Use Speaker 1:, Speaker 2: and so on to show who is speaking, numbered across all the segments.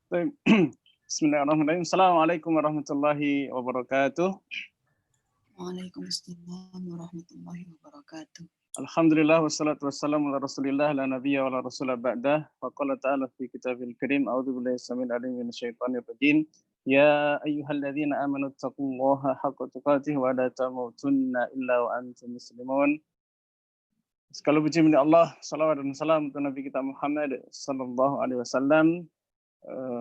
Speaker 1: Baik. Bismillahirrahmanirrahim. Assalamualaikum warahmatullahi wabarakatuh.
Speaker 2: Waalaikumsalam warahmatullahi wabarakatuh.
Speaker 1: Alhamdulillah wassalatu wassalamu ala Rasulillah la nabiyya wa la rasula ba'dah. Faqala ta'ala fi kitabil karim a'udzu billahi samil alim minasyaitonir rajim. Ya ayyuhalladzina amanu taqullaha haqqa tuqatih wa la tamutunna illa wa antum muslimun. Segala puji milik Allah, salawat dan salam untuk Nabi kita Muhammad sallallahu alaihi wasallam.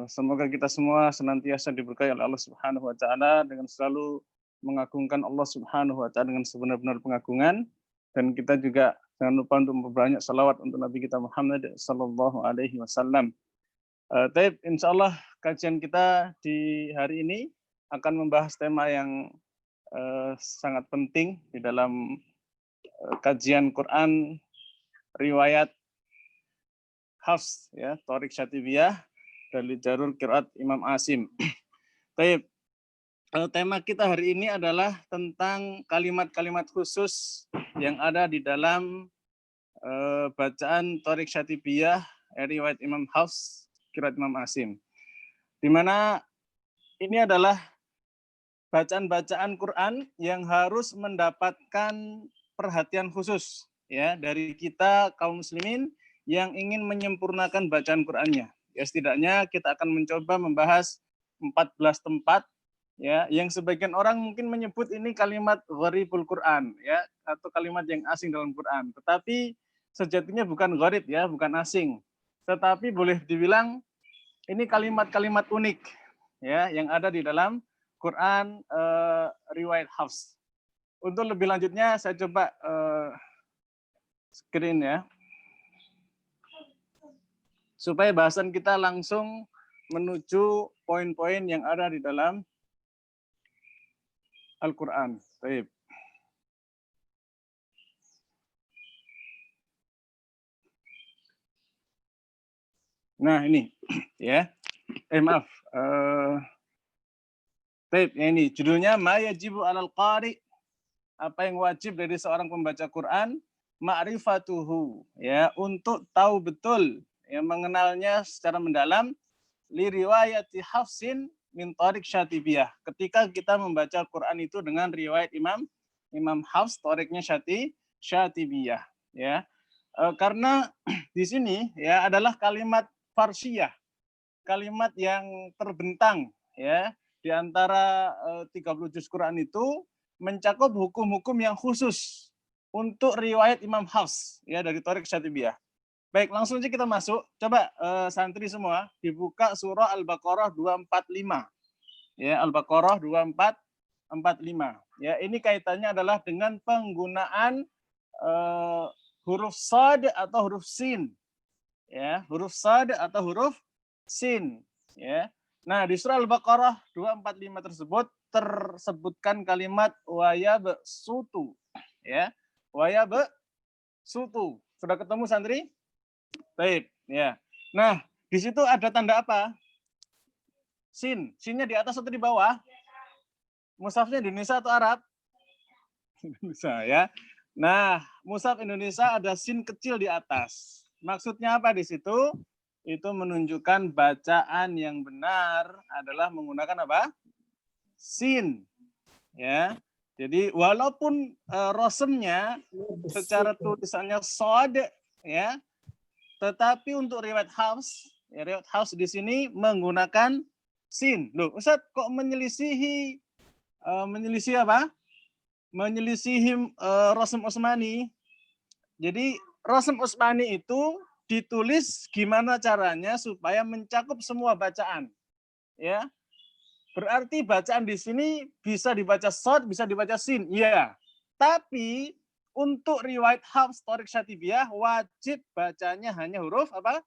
Speaker 1: Semoga kita semua senantiasa diberkahi oleh Allah Subhanahu wa taala dengan selalu mengagungkan Allah Subhanahu wa taala dengan sebenar-benar pengagungan, dan kita juga jangan lupa untuk memperbanyak salawat untuk Nabi kita Muhammad sallallahu alaihi wasallam. Taib, insyaallah kajian kita di hari ini akan membahas tema yang sangat penting di dalam kajian Quran riwayat Hafs ya, Thoriq Syatibiyah dari Jarur Qiraat Imam Asim. Baik, tema kita hari ini adalah tentang kalimat-kalimat khusus yang ada di dalam bacaan Thoriq Syatibiyah riwayat Imam Hafs Qiraat Imam Asim. Di mana ini adalah bacaan-bacaan Quran yang harus mendapatkan perhatian khusus ya dari kita kaum muslimin yang ingin menyempurnakan bacaan Qur'annya. Ya, setidaknya kita akan mencoba membahas 14 tempat ya yang sebagian orang mungkin menyebut ini kalimat gharibul Quran ya, atau kalimat yang asing dalam Quran. Tetapi sejatinya bukan gharib ya, bukan asing. Tetapi boleh dibilang ini kalimat-kalimat unik ya yang ada di dalam Quran riwayat Hafs. Untuk lebih lanjutnya saya coba screen ya, supaya bahasan kita langsung menuju poin-poin yang ada di dalam Al-Quran. Baik. Nah ini ya, maaf. Baik, ini judulnya Ma yajibu alal qari, apa yang wajib dari seorang pembaca Quran, ma'rifatuhu ya, untuk tahu betul yang mengenalnya secara mendalam, li riwayati Hafsin min Thoriq Syatibiyah. Ketika kita membaca Quran itu dengan riwayat Imam Hafs, Thoriqnya Syatibiyah ya. Karena di sini ya adalah kalimat farsiyah, kalimat yang terbentang ya di antara 30 juz Quran itu mencakup hukum-hukum yang khusus untuk riwayat Imam Hafs ya dari Thoriq Syatibiyah. Baik, langsung aja kita masuk. Coba santri semua dibuka surah Al-Baqarah 245. Ya, Al-Baqarah 2445. Ya, ini kaitannya adalah dengan penggunaan huruf shad atau huruf sin. Ya, huruf shad atau huruf sin, ya. Nah, di surah Al-Baqarah 245 tersebut tersebutkan kalimat wayabsutu, ya. Wayabsutu. Sudah ketemu santri? Baik, ya. Nah, di situ ada tanda apa? Sin. Sinnya di atas atau di bawah? Mushafnya di Indonesia atau Arab? Indonesia ya. Nah, mushaf Indonesia ada sin kecil di atas. Maksudnya apa di situ? Itu menunjukkan bacaan yang benar adalah menggunakan apa? Sin. Ya. Jadi walaupun rosemnya secara tulisannya sod ya, tetapi untuk riwayat Hafs, ya, riwayat Hafs di sini menggunakan sin. Loh, Ustaz kok menyelisihi apa? Menyelisihi Rosem Utsmani. Jadi Rosem Utsmani itu ditulis gimana caranya supaya mencakup semua bacaan. Ya. Berarti bacaan di sini bisa dibaca shad, bisa dibaca sin. Iya. Tapi untuk riwayat Hafs Thoriq Syatibiyah wajib bacanya hanya huruf apa?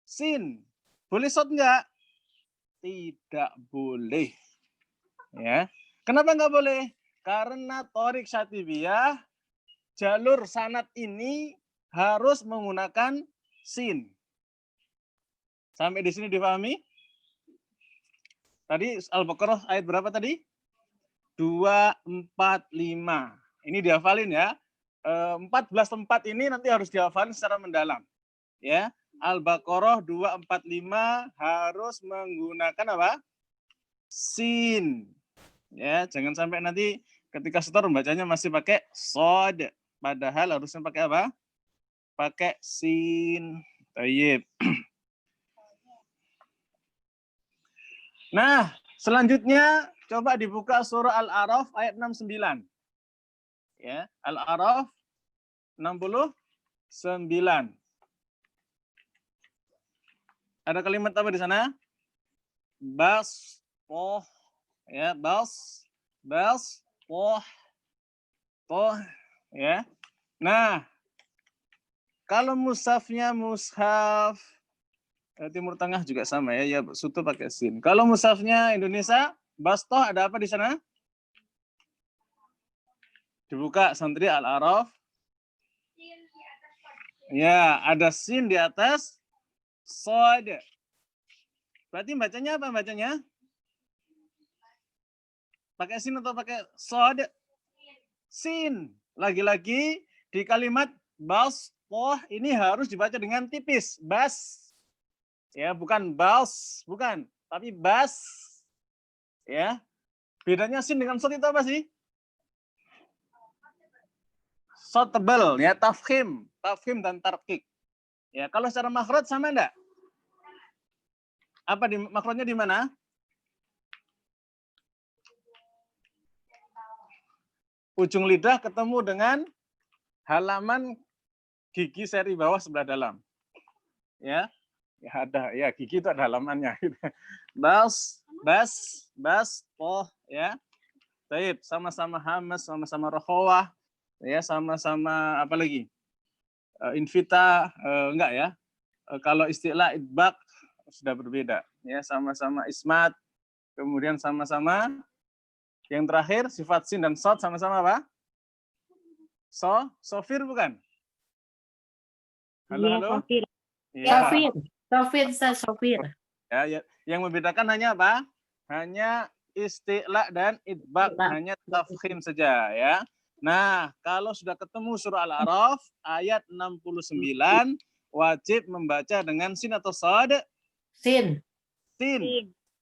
Speaker 1: Sin. Boleh shad enggak? Tidak boleh. Ya. Kenapa enggak boleh? Karena Thoriq Syatibiyah jalur sanad ini harus menggunakan sin. Sampai di sini dipahami? Tadi Al-Baqarah ayat berapa tadi? 245. Ini dihafalin ya. 14 tempat ini nanti harus dihafalin secara mendalam. Ya, Al-Baqarah 245 harus menggunakan apa? Sin. Ya, jangan sampai nanti ketika setor bacanya masih pakai sod. Padahal harusnya pakai apa? Pakai sin. Tayyib. Nah, selanjutnya coba dibuka surah Al-A'raf ayat 69. Ya, Al-A'raf 69. Ada kalimat apa di sana? Bas, poh, ya, poh, ya. Nah, kalau mushafnya mushaf Timur Tengah juga sama ya, sutu pakai sin. Kalau mushafnya Indonesia, bastoh ada apa di sana? Dibuka santri Al-A'raf. Ya, ada sin di atas sod. Berarti bacanya apa bacanya? Pakai sin atau pakai sod? Sin. Lagi-lagi di kalimat bastoh ini harus dibaca dengan tipis. Bas. Ya, bukan bals, bukan, tapi bas. Ya. Bedanya sin dengan sod itu apa sih? Sod tebal ya, tafkhim dan tarkik. Ya, kalau secara makhraj sama enggak? Apa makhrajnya di mana? Ujung lidah ketemu dengan halaman gigi seri bawah sebelah dalam. Ya. Ya ada, ya gigi itu ada halamannya. Bas, poh, ya. Baik, sama-sama hamas, sama-sama rokhawah, ya, sama-sama apa lagi? Invita, enggak ya? Kalau istilah idbaq sudah berbeda, ya, sama-sama ismat, kemudian sama-sama yang terakhir sifat sin dan sod sama-sama apa? Sofir bukan? Halo, halo.
Speaker 3: Sofir.
Speaker 1: Ya.
Speaker 3: Sofir.
Speaker 1: Ya, yang membedakan hanya apa? Hanya istilah dan idbaq, hanya tafkhim saja ya. Nah, kalau sudah ketemu surah Al-A'raf ayat 69 wajib membaca dengan sin atau sod?
Speaker 3: Sin.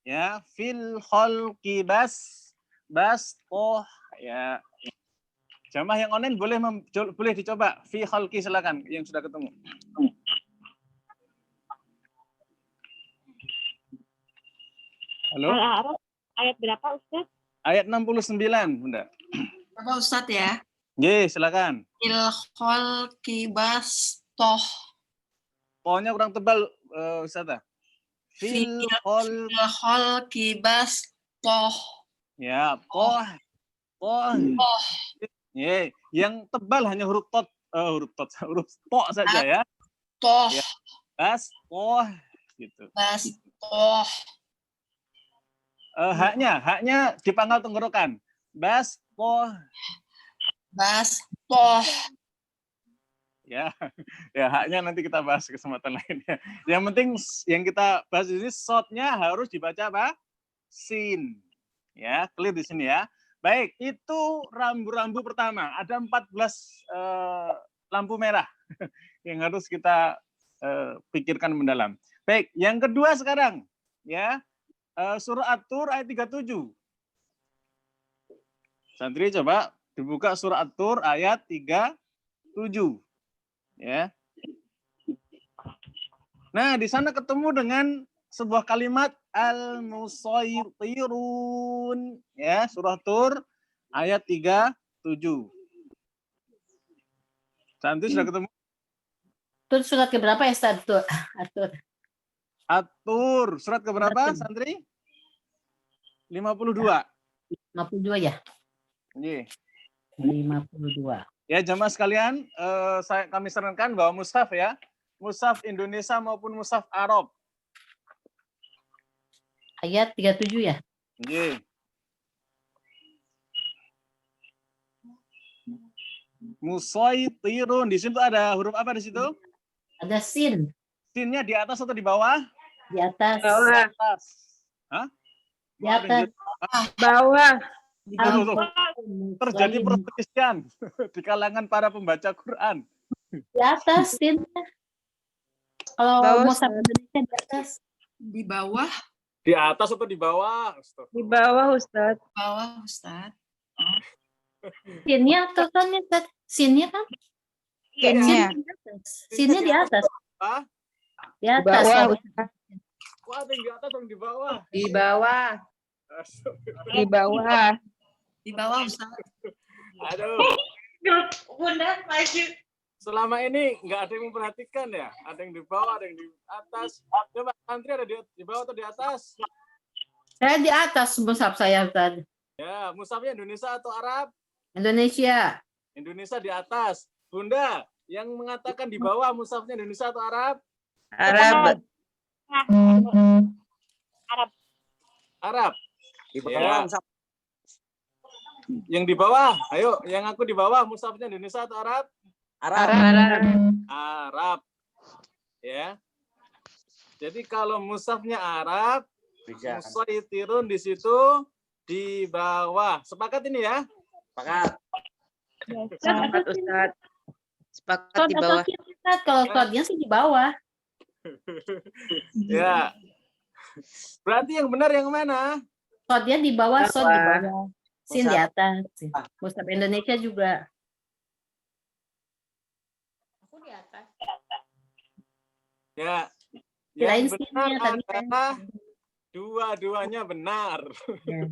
Speaker 1: Ya, fil khalqi ya. Jamaah yang online boleh dicoba fi khalqi, silakan yang sudah ketemu. Halo?
Speaker 4: Al-A'raf ayat berapa, Ustaz?
Speaker 1: Ayat 69, Bunda.
Speaker 2: Bapak Ustadz ya.
Speaker 1: Ye, silakan.
Speaker 2: Ilkhol kibas toh.
Speaker 1: Pohonnya kurang tebal, Ustazah.
Speaker 2: Ilkhol kibas toh.
Speaker 1: Ya, poh. Ye, yang tebal hanya huruf po saja ya.
Speaker 2: Toh.
Speaker 1: Ya. Bas, poh, gitu.
Speaker 2: Bas toh.
Speaker 1: Haknya di pangkal tenggorokan. Bas, poh. Ya, haknya nanti kita bahas kesempatan lainnya. Yang penting yang kita bahas ini shotnya harus dibaca apa? Sin. Ya, clear di sini ya. Baik, itu rambu-rambu pertama. Ada 14 lampu merah yang harus kita pikirkan mendalam. Baik, yang kedua sekarang ya. Surah At-Tur ayat 37. Santri coba dibuka surah At-Tur ayat 37. Ya. Nah, di sana ketemu dengan sebuah kalimat al-musaytirun, ya, surah Tur ayat 37. Santri sudah ketemu?
Speaker 3: Itu surat keberapa ya, Ustaz?
Speaker 1: At-Tur, surat keberapa, Santri? 52.
Speaker 3: 52 ya?
Speaker 1: Iya.
Speaker 3: 52.
Speaker 1: Ya, jamaah sekalian, kami sarankan bahwa mushaf ya, mushaf Indonesia maupun mushaf Arab.
Speaker 3: Ayat 37 ya?
Speaker 1: Iya. Musaytirun, di situ ada huruf apa di situ?
Speaker 3: Ada sin.
Speaker 1: Sinnya di atas atau di bawah?
Speaker 3: Di atas.
Speaker 1: Di atas. Hah?
Speaker 3: Di atas.
Speaker 4: Bawah.
Speaker 1: Terjadi perselisihan di kalangan para pembaca Quran.
Speaker 3: Di atas sin. Kalau
Speaker 4: Bawah,
Speaker 3: mushaf
Speaker 4: Ustaz.
Speaker 3: Indonesia di atas.
Speaker 2: Di bawah.
Speaker 1: Di atas atau di bawah?
Speaker 4: Di bawah, Ustaz.
Speaker 2: Bawah, Ustaz.
Speaker 3: Sinnya atau sonnya, Ustaz? Sinnya kan?
Speaker 4: Sinnya.
Speaker 3: Sinnya di atas. Sinnya di atas.
Speaker 1: Ah,
Speaker 3: Di
Speaker 4: Di
Speaker 3: atas.
Speaker 4: bawah,
Speaker 3: Sob.
Speaker 4: Ustaz.
Speaker 1: kok ada yang di atas atau di bawah?
Speaker 5: Di bawah.
Speaker 4: Di bawah.
Speaker 2: Di bawah, Ustaz.
Speaker 1: Aduh,
Speaker 5: Bunda maju.
Speaker 1: selama ini nggak ada yang memperhatikan ya? Ada yang di bawah, ada yang di atas. Coba santri ada di bawah atau di atas?
Speaker 3: Saya di atas mushaf saya, Ustaz.
Speaker 1: Ya, mushafnya Indonesia atau Arab?
Speaker 3: Indonesia.
Speaker 1: Indonesia di atas. Bunda, yang mengatakan di bawah mushafnya Indonesia atau Arab?
Speaker 5: Arab.
Speaker 1: Arab.
Speaker 6: Di
Speaker 1: Ya.
Speaker 6: bawah mushaf.
Speaker 1: Yang di bawah, ayo, yang aku di bawah mushafnya Indonesia atau Arab?
Speaker 6: Arab.
Speaker 5: Arab.
Speaker 1: Arab. Ya. Jadi kalau mushafnya Arab,
Speaker 6: Bisa.
Speaker 1: musaytirun di situ di bawah. Sepakat ini ya?
Speaker 6: Sepakat.
Speaker 4: Sepakat, Ustaz.
Speaker 5: Sepakat
Speaker 3: Sod
Speaker 5: di
Speaker 3: atau
Speaker 5: bawah.
Speaker 3: sin, Ustaz? Kalau sodnya sih di bawah.
Speaker 1: Ya. Berarti yang benar yang mana?
Speaker 3: Sodnya di bawah, sod di
Speaker 4: Bawah.
Speaker 3: bawah. Sin di atas. Mushaf Indonesia juga. Aku di atas.
Speaker 1: Ya.
Speaker 3: Kirain
Speaker 1: Yang
Speaker 3: sinnya
Speaker 1: benar
Speaker 3: tadi kan.
Speaker 1: adalah dua-duanya benar.
Speaker 3: Ya.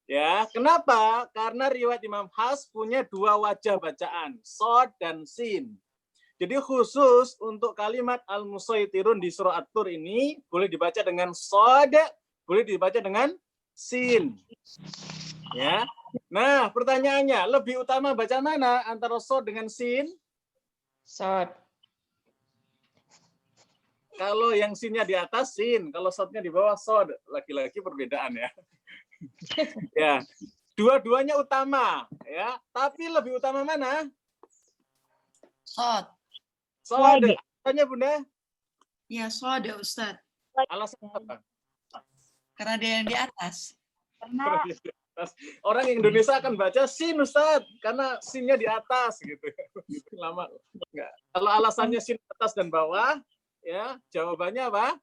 Speaker 1: Ya, kenapa? Karena riwayat Imam Hafs punya dua wajah bacaan, sod dan sin. Jadi khusus untuk kalimat al-musaytirun di surah At-Tur ini boleh dibaca dengan sod, boleh dibaca dengan sin. Ya. Nah, pertanyaannya, lebih utama baca mana antara sod dengan sin?
Speaker 5: Sod.
Speaker 1: Kalau yang sinnya di atas sin, kalau sodnya di bawah sod. Lagi-lagi perbedaan ya. Ya, dua-duanya utama ya, tapi lebih utama mana?
Speaker 2: Sod.
Speaker 1: Sod. Tanya Bunda,
Speaker 2: Ya, sod ya, Ustaz.
Speaker 1: alasan apa?
Speaker 2: Karena dia yang di atas.
Speaker 4: Karena
Speaker 1: Orang Indonesia akan baca sin Ustaz, karena sinnya di atas gitu. Lama enggak. Kalau alasannya sin atas dan bawah, ya jawabannya apa?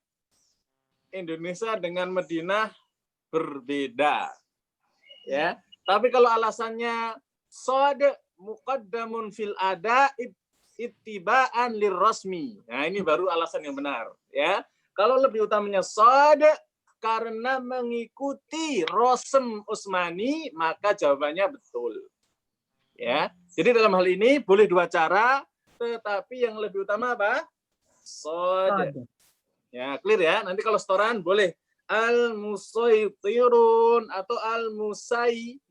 Speaker 1: Indonesia dengan Madinah berbeda. Ya. Tapi kalau alasannya sod muqaddamun fil ada ittiba'an lirrasmi. Nah, ini baru alasan yang benar, ya. Kalau lebih utamanya sod karena mengikuti Rosem Utsmani, maka jawabannya betul. Ya. Jadi dalam hal ini boleh dua cara, tetapi yang lebih utama apa? Sod. Ya, clear ya. Nanti kalau setoran boleh al-musaytirun atau al-musay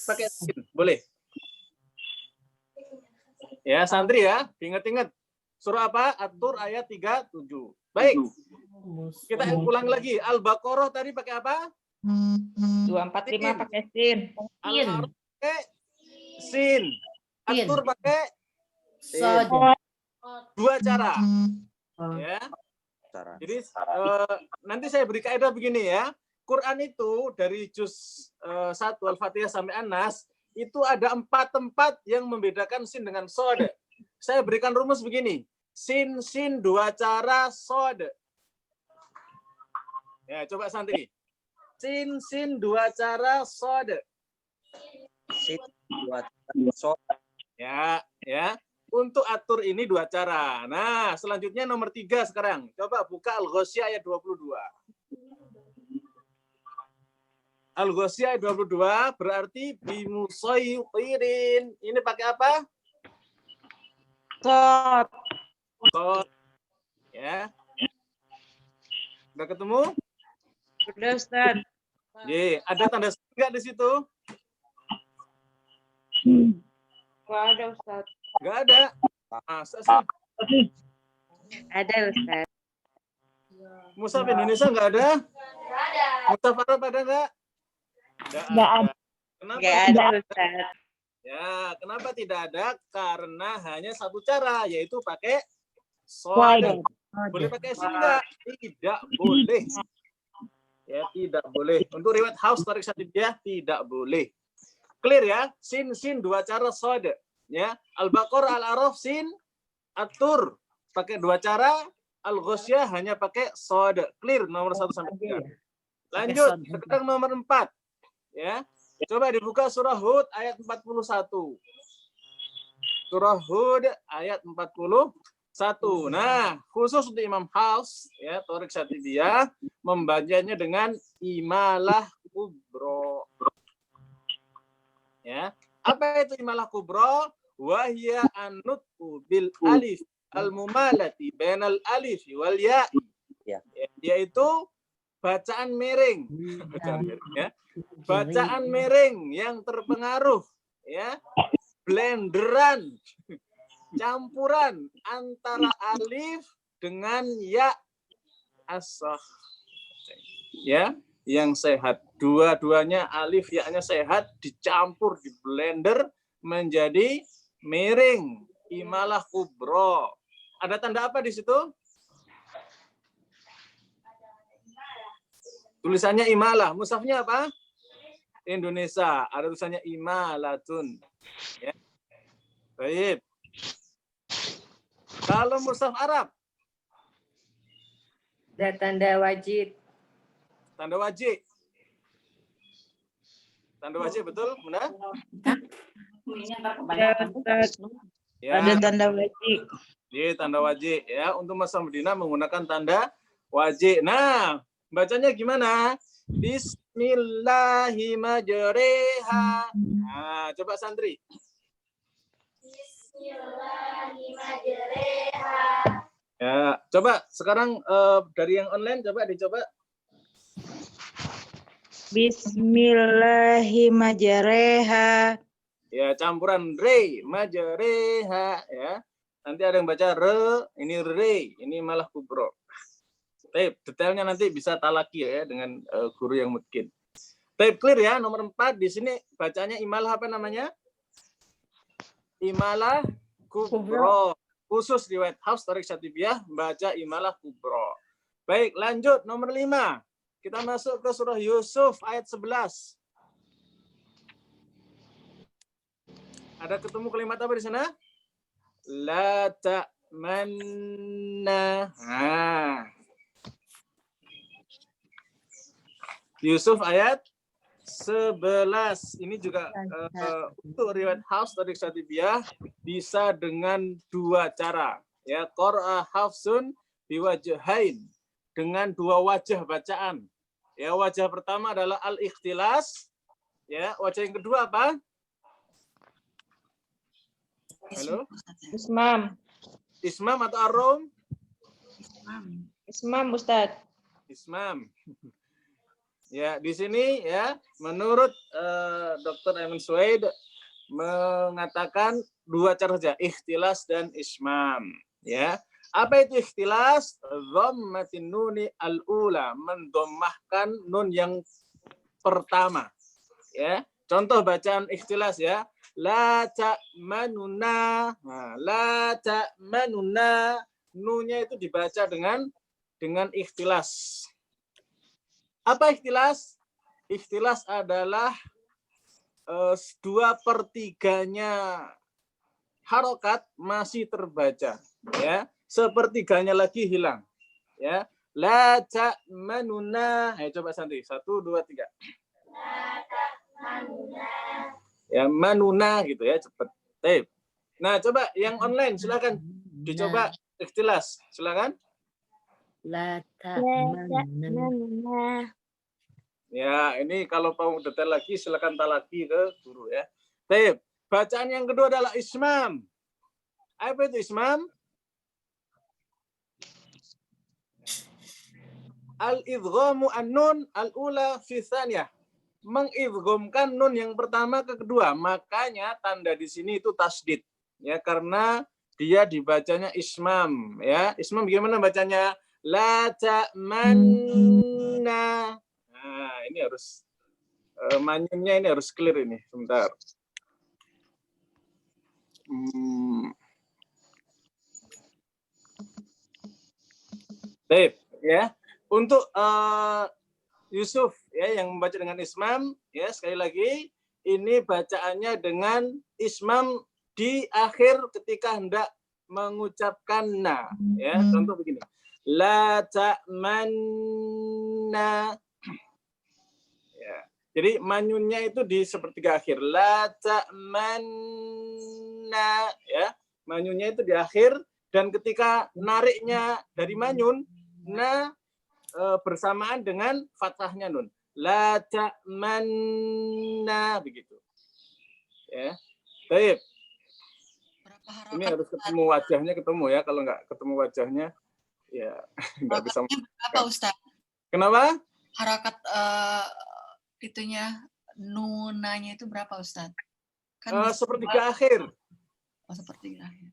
Speaker 1: pakai sin, boleh. Ya, santri ya, ingat-ingat. Surah apa? At-Tur ayat 37. Baik. Kita ulang lagi. Al-Baqarah tadi pakai apa?
Speaker 5: 245 pakai sin.
Speaker 1: Al-A'raf pakai sin. At-Tur pakai
Speaker 3: Sod.
Speaker 1: dua cara.
Speaker 3: Oh.
Speaker 1: Ya.
Speaker 6: Cara.
Speaker 1: Jadi nanti saya beri kaidah begini ya. Quran itu dari juz 1 Al-Fatihah sampai An-Nas itu ada 4 tempat yang membedakan sin dengan sod. Saya berikan rumus begini. Sin dua cara sod. Ya, coba santri. Sin dua cara sod.
Speaker 6: Sin buat sod.
Speaker 1: Ya, ya. Untuk atur ini dua cara. Nah, selanjutnya nomor 3 sekarang. Coba buka Al-Ghasyiyah ayat 22. Al-Ghasyiyah ayat 22 berarti bimusaytirin. Ini pakai apa?
Speaker 4: sod.
Speaker 1: Sod. Ya. Udah ketemu?
Speaker 5: Udah, Ustaz.
Speaker 1: Ye, ada tanda enggak di situ?
Speaker 4: Nggak ada, Ustaz.
Speaker 1: Enggak ada. Masa sih?
Speaker 5: Ada, Ustaz.
Speaker 1: Mushaf Indonesia enggak ada? Mushaf Arab ada enggak?
Speaker 4: Nggak ada.
Speaker 1: Kenapa?
Speaker 5: Nggak ada, Ustaz.
Speaker 1: Ya, kenapa tidak ada? Karena hanya satu cara, yaitu pakai
Speaker 4: Sod.
Speaker 1: sod. Boleh pakai sin enggak? Tidak boleh. Ya, tidak boleh. Untuk riwayat Hafs tarik Syatibiyah tidak boleh. Clear ya? Sin dua cara sod. Ya, Al-Baqarah, Al-A'raf sin, At-Tur pakai dua cara,
Speaker 7: Al-Ghasyiyah hanya pakai sod. Clear nomor 1 sampai 3. Lanjut, sekarang nomor 4. Ya. Coba dibuka surah Hud ayat 41. Surah Hud ayat 41. Nah, khusus untuk Imam Hafs, ya, Thoriq Syatibiyah membacanya dengan imalah kubro. Ya. Apa itu imalah kubro? Wahya an-nutqu bil alif al-mumalati bainal alif wal ya'i.
Speaker 6: Ya.
Speaker 7: Yaitu bacaan miring. Bacaan miring, ya. Bacaan miring yang terpengaruh, ya, blenderan, campuran antara alif dengan ya asah, ya, yang sehat. Dua-duanya alif ya-nya sehat dicampur, di blender menjadi miring. Imalah kubro. Ada tanda apa di situ? Tulisannya imalah. Mushafnya apa? Indonesia. Ada tulisannya imalatun. Ya. Baik. Kalau mushaf Arab?
Speaker 5: Ada tanda wajib.
Speaker 7: Tanda wajib. Tanda wajib, betul? Benar?
Speaker 5: Ya, Ustaz.
Speaker 7: Ya.
Speaker 5: Ada tanda wajib.
Speaker 7: Iya, tanda wajib. Ya, untuk mushaf Madinah menggunakan tanda wajib. Nah, bacanya gimana? Bismillahirrahmanirrahim. Nah, coba santri. Bismillahirrahmanirrahim. Ya, coba sekarang dari yang online coba dicoba.
Speaker 5: Bismillahirrahmanirrahim.
Speaker 7: Ya, campuran re, majareha, ya. Nanti ada yang baca re, ini re, ini malah kubro. Tape, detailnya nanti bisa talaki ya dengan guru yang mungkin. Tape clear ya, nomor 4 di sini bacanya imalah apa namanya? Imalah kubro. Khusus riwayat Hafs Thoriq Syatibiyah baca imalah kubro. Baik, lanjut nomor 5. Kita masuk ke surah Yusuf ayat 11. Ada ketemu kalimat apa di sana? La ta'manna. Nah. Yusuf ayat 11. Ini juga untuk riwayat Hafs Thoriq Syatibiyah bisa dengan 2 cara. Ya, qara'a Hafsun biwajhain, dengan 2 wajah bacaan. Ya, wajah pertama adalah al-ikhtilas. Ya, wajah yang kedua apa? Halo?
Speaker 5: Ismam.
Speaker 7: Ismam atau ar-rum?
Speaker 5: Ismam, Ustaz.
Speaker 7: Ismam. Ya, di sini ya menurut Dr. Ayman Suwaid mengatakan 2 cara saja, ikhtilas dan ismam. Ya, apa itu ikhtilas? Dhammatin nuni al-ula, mendommahkan nun yang pertama. Ya, contoh bacaan ikhtilas ya. La ta'manuna. Nah, la ta'manuna, nunnya itu dibaca dengan ikhtilas. Apa ikhtilas? Ikhtilas adalah 2/3-nya harokat masih terbaca, ya. 1/3-nya lagi hilang, ya. La ta'manuna. Ayo coba santri. 1, 2, 3. La ta'manuna. Ya, manuna gitu ya, cepet. Nah, coba yang online silakan dicoba ikhtilas. Silakan.
Speaker 3: La ta'manna.
Speaker 7: Ya, ini kalau mau detail lagi silakan talaki ke guru ya. Baik, bacaan yang kedua adalah ismam. Apa itu ismam? Al-idghamu an-nun al-ula fi tsaniyah. Mengidghamkan nun yang pertama ke kedua. Makanya tanda di sini itu tasdid. Ya, karena dia dibacanya ismam, ya. Ismam gimana bacanya? La ta'manna. Nah, ini harus manyunnya ini harus clear ini. Sebentar. Baik, ya. Untuk Yusuf ya yang membaca dengan ismam, ya sekali lagi ini bacaannya dengan ismam di akhir ketika hendak mengucapkan na, ya. Contoh begini. La ta'manna. Ya. Jadi manyunnya itu di sepertiga akhir. La ta'manna, ya. Manyunnya itu di akhir, dan ketika nariknya dari manyun, na bersamaan dengan fathahnya nun. La ta'manna, begitu. Ya. Baik.
Speaker 2: Berapa
Speaker 7: Ini
Speaker 2: harokat?
Speaker 7: harus ketemu wajahnya, ketemu ya. Kalau nggak ketemu wajahnya, ya nggak bisa.
Speaker 2: Harokatnya berapa Ustaz?
Speaker 7: Kenapa?
Speaker 2: Harokat itunya nunanya itu berapa Ustaz? Kan bisa
Speaker 7: Sepertiga akhir.
Speaker 2: oh, sepertiga akhir.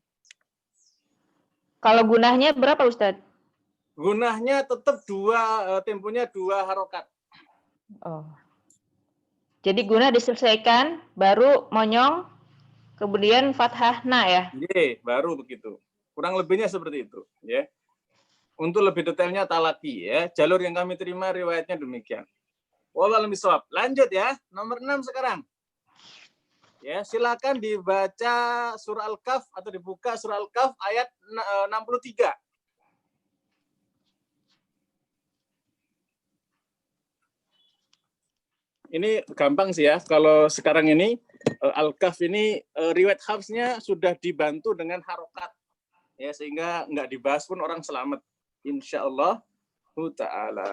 Speaker 5: Kalau gunahnya berapa Ustadz?
Speaker 7: Gunahnya tetap temponya 2 harokat.
Speaker 5: Oh. Jadi gunah diselesaikan, baru monyong, kemudian fathah na ya.
Speaker 7: Ye, baru begitu. Kurang lebihnya seperti itu, ya. Untuk lebih detailnya talaki, ya. Jalur yang kami terima riwayatnya demikian. Wallahu a'lam bishawab. Lanjut ya, nomor 6 sekarang. Ya, silakan dibaca surah Al-Kahf atau dibuka surah Al-Kahf ayat 63. Ini gampang sih ya. Kalau sekarang ini Al-Kahf ini riwayat Hafsnya sudah dibantu dengan harokat, ya, sehingga nggak dibahas pun orang selamat. Insyaallah ta'ala.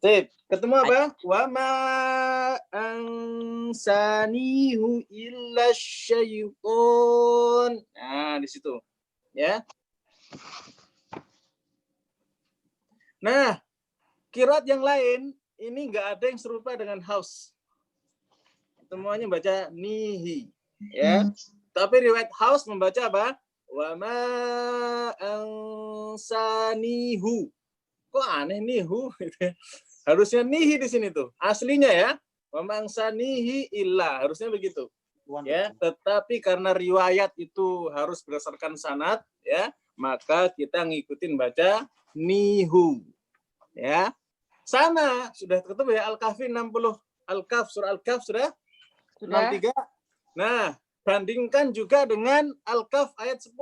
Speaker 7: Sip, ketemu apa? Wa ma ansanihu illa syaiton. Nah, di situ. Ya. Nah, qiraat yang lain ini nggak ada yang serupa dengan Haus. Semuanya baca nihi, ya. Tapi riwayat Haus membaca apa? Wa ma ansanihu. Kok aneh nihu? Harusnya nihi di sini tuh. Aslinya ya, wa ma ansanihi illa. Harusnya begitu. Ya, tetapi karena riwayat itu harus berdasarkan sanad, ya, maka kita ngikutin baca nihu. Ya. Sama, sudah ketemu ya Al-Kahfi 60. Al-Kahf, surah Al-Kahf sudah 63. Nah, bandingkan juga dengan Al-Kahf ayat 10.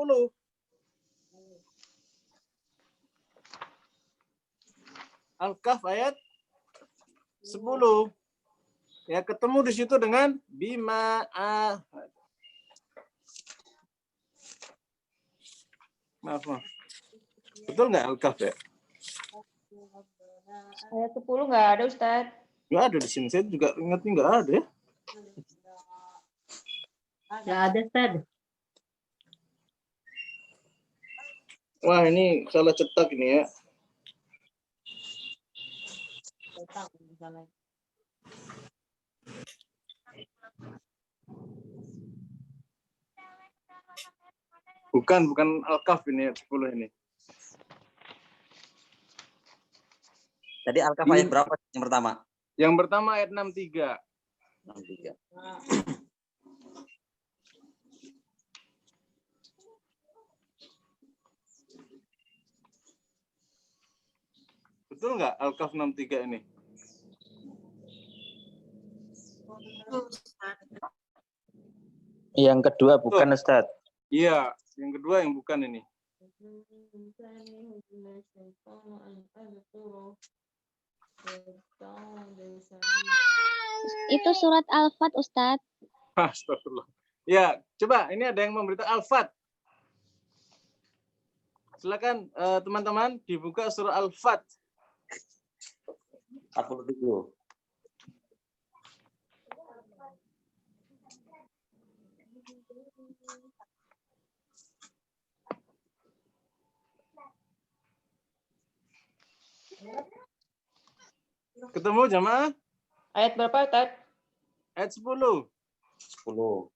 Speaker 7: Al-Kahf ayat 10. Ya, ketemu di situ dengan bima Maaf. Betul nggak Al-Kahf ya?
Speaker 5: Ayat 10 nggak ada Ustadz.
Speaker 7: Nggak ada di sini. Saya juga ingat nggak ada ya.
Speaker 3: Nggak ada, Ustaz.
Speaker 7: Wah, ini salah cetak ini ya. Bukan Al-Kahf ini 10 ini.
Speaker 6: Tadi Al-Kahf ayat berapa yang pertama?
Speaker 7: Yang pertama ayat 63.
Speaker 6: 63.
Speaker 7: Betul nggak Al-Kahf 63 ini?
Speaker 8: Yang kedua bukan Ustaz.
Speaker 7: Iya, yang kedua yang bukan ini.
Speaker 9: Itu surat Al-Fat, Ustadz.
Speaker 7: Astagfirullah. Ya, coba ini ada yang memberitahu Al-Fat. Silakan teman-teman dibuka surah Al-Fat.
Speaker 6: 47.
Speaker 7: Ketemu jamaah?
Speaker 5: Ayat berapa Ustadz?
Speaker 7: Ayat 10.
Speaker 6: 10.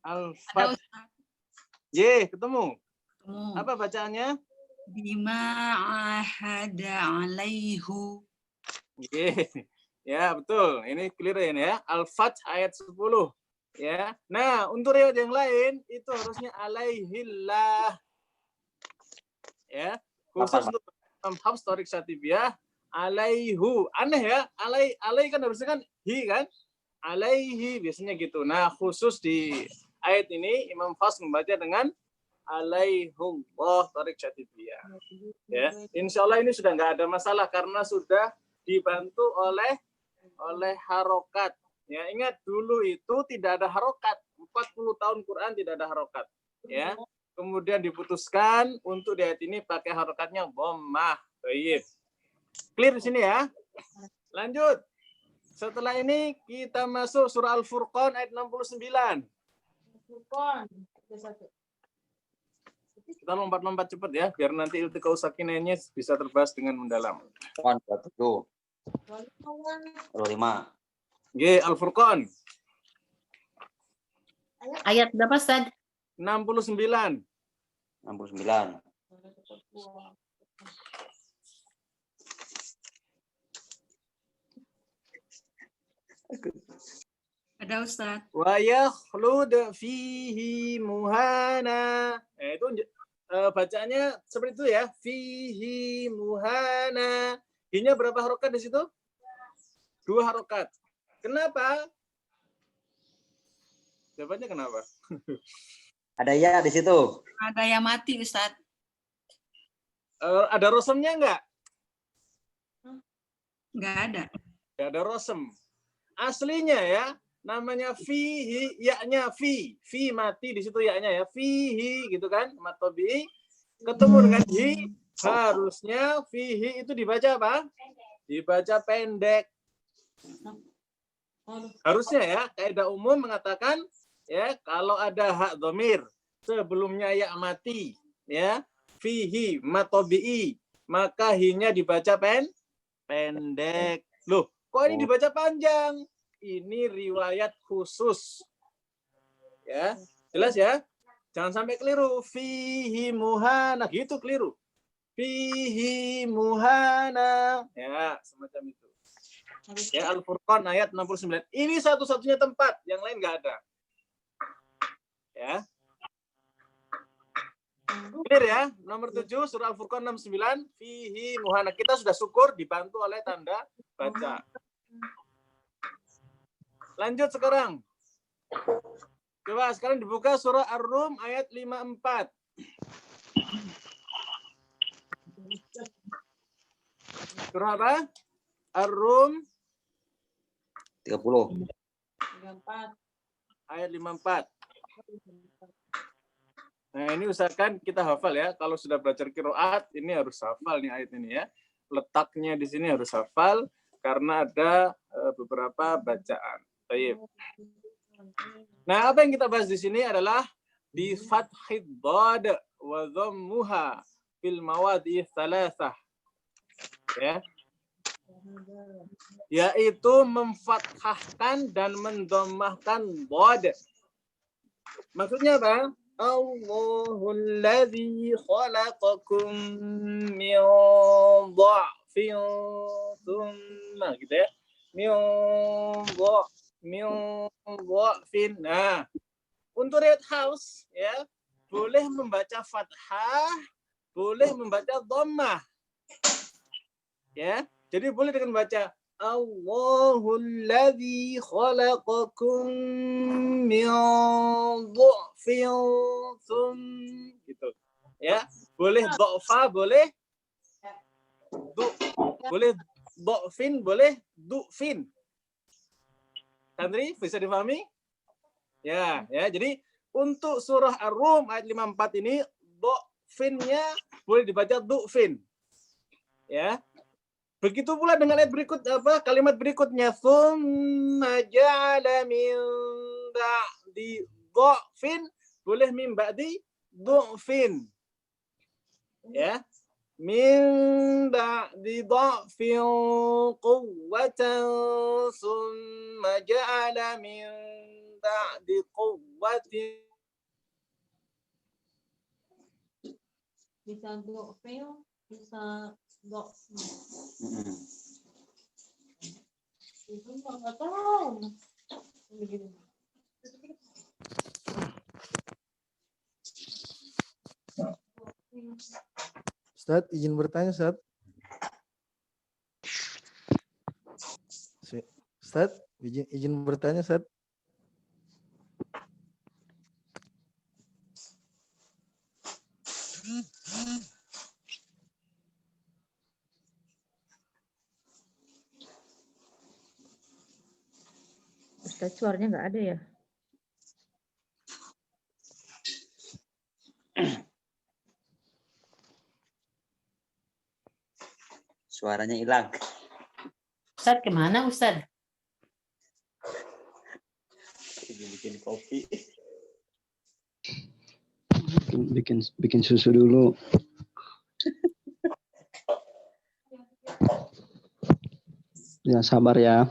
Speaker 7: Al-Fat.
Speaker 2: Ada Ustaz.
Speaker 7: Ye, ketemu.
Speaker 2: Ketemu.
Speaker 7: Apa bacaannya?
Speaker 2: Bima ahada alaihu.
Speaker 7: Ye. Ya, betul. Ini clear ini ya. Al-Fat ayat 10. Ya. Nah, untuk riwayat yang lain itu harusnya alaihillah. Ya. Khusus untuk Hafs Thoriq Syatibiyah, alaihu. Aneh ya. Alai kan harusnya kan hi kan? alaihi, biasanya gitu. Nah, khusus di ayat ini Imam Fas membaca dengan alaihullah tarik syatibiyah. Ya, insya Allah ini sudah nggak ada masalah karena sudah dibantu oleh harokat. Ya, ingat dulu itu tidak ada harokat. 40 tahun Quran tidak ada harokat. Ya, kemudian diputuskan untuk di ayat ini pakai harokatnya dhammah. Baik. Clear di sini ya. Lanjut. Setelah ini kita masuk surah Al-Furqan ayat 69. Kita lompat-lompat cepat ya, biar nanti iltiqau sakinahnya bisa terbahas dengan mendalam.
Speaker 6: 27. 25.
Speaker 7: G Al-Furqan.
Speaker 3: Ayat berapa, Ustaz?
Speaker 7: 69.
Speaker 6: 69.
Speaker 2: Ada Ustaz.
Speaker 7: Wa yakhlud fihi muhana. Itu bacaannya seperti itu ya. Fihi muhana. Hinya berapa harokat di situ? 2 harokat. Kenapa? Jawabannya kenapa?
Speaker 6: Ada ya di situ.
Speaker 2: Ada yang mati Ustaz.
Speaker 7: Ada rosemnya enggak?
Speaker 2: Nggak ada.
Speaker 7: Enggak ada rosem. Aslinya ya, namanya fihi, yaknya fi mati di situ yaknya ya, fihi gitu kan, matobi ketemu dengan hi, harusnya fihi itu dibaca apa? Dibaca pendek. Harusnya ya, kaidah umum mengatakan ya, kalau ada hak dhamir sebelumnya ya mati ya, fihi matobi, maka hinya dibaca pendek. Loh, kok ini dibaca panjang? Ini riwayat khusus. Ya, jelas ya? Jangan sampai keliru. Fihi muhana, gitu keliru. Fihi muhana. Ya, semacam itu. Ya, Al-Furqan ayat 69. Ini satu-satunya tempat, yang lain nggak ada. Ya. Clear ya? Nomor 7 surah Al-Furqan 69 fihi muhana. Kita sudah syukur dibantu oleh tanda baca. Lanjut sekarang. Coba sekarang dibuka surah Ar-Rum ayat 54. Surah apa? Ar-Rum
Speaker 6: 30.
Speaker 7: Ayat 54. Nah, ini usahakan kita hafal ya. Kalau sudah belajar qiraat, ini harus hafal nih ayat ini ya. Letaknya di sini harus hafal karena ada beberapa bacaan. Baik. Nah, apa yang kita bahas di sini adalah di fathid dhad wa dhammuha fil mawadhi thalathah. Ya. Yaitu memfathahkan dan mendommahkan dhad. Maksudnya apa? Allahul ladzi khalaqakum min dha'fin thumma gitu ya. Min dha'fin. Nah, untuk red house ya, boleh membaca fathah, boleh membaca dhammah. Ya. Jadi boleh dengan baca Allahul ladzi khalaqakum min dha'fin gitu. Ya, boleh dha'fa, boleh boleh dha'fin, boleh du'fin. Santri bisa dipahami? Ya, ya. Jadi untuk surah Ar-Rum ayat 54 ini dha'finnya boleh dibaca du'fin. Ya. Begitu pula dengan ayat berikut kalimat berikutnya tsumma ja'ala min ba'di dha'fin boleh min ba'di du'fin. Ya. Min ba'di dha'fin quwwatan tsumma ja'ala min ba'di quwwatin.
Speaker 8: Bisa du'fin, bisa itu nggak tahu.
Speaker 10: Ustaz, izin bertanya, Ustaz. Ustaz, Izin bertanya, Ustaz.
Speaker 3: Ustaz suaranya nggak ada ya?
Speaker 6: Suaranya hilang.
Speaker 3: Ustaz kemana Ustaz?
Speaker 6: Bikin kopi.
Speaker 1: Bikin susu dulu. Ya sabar ya.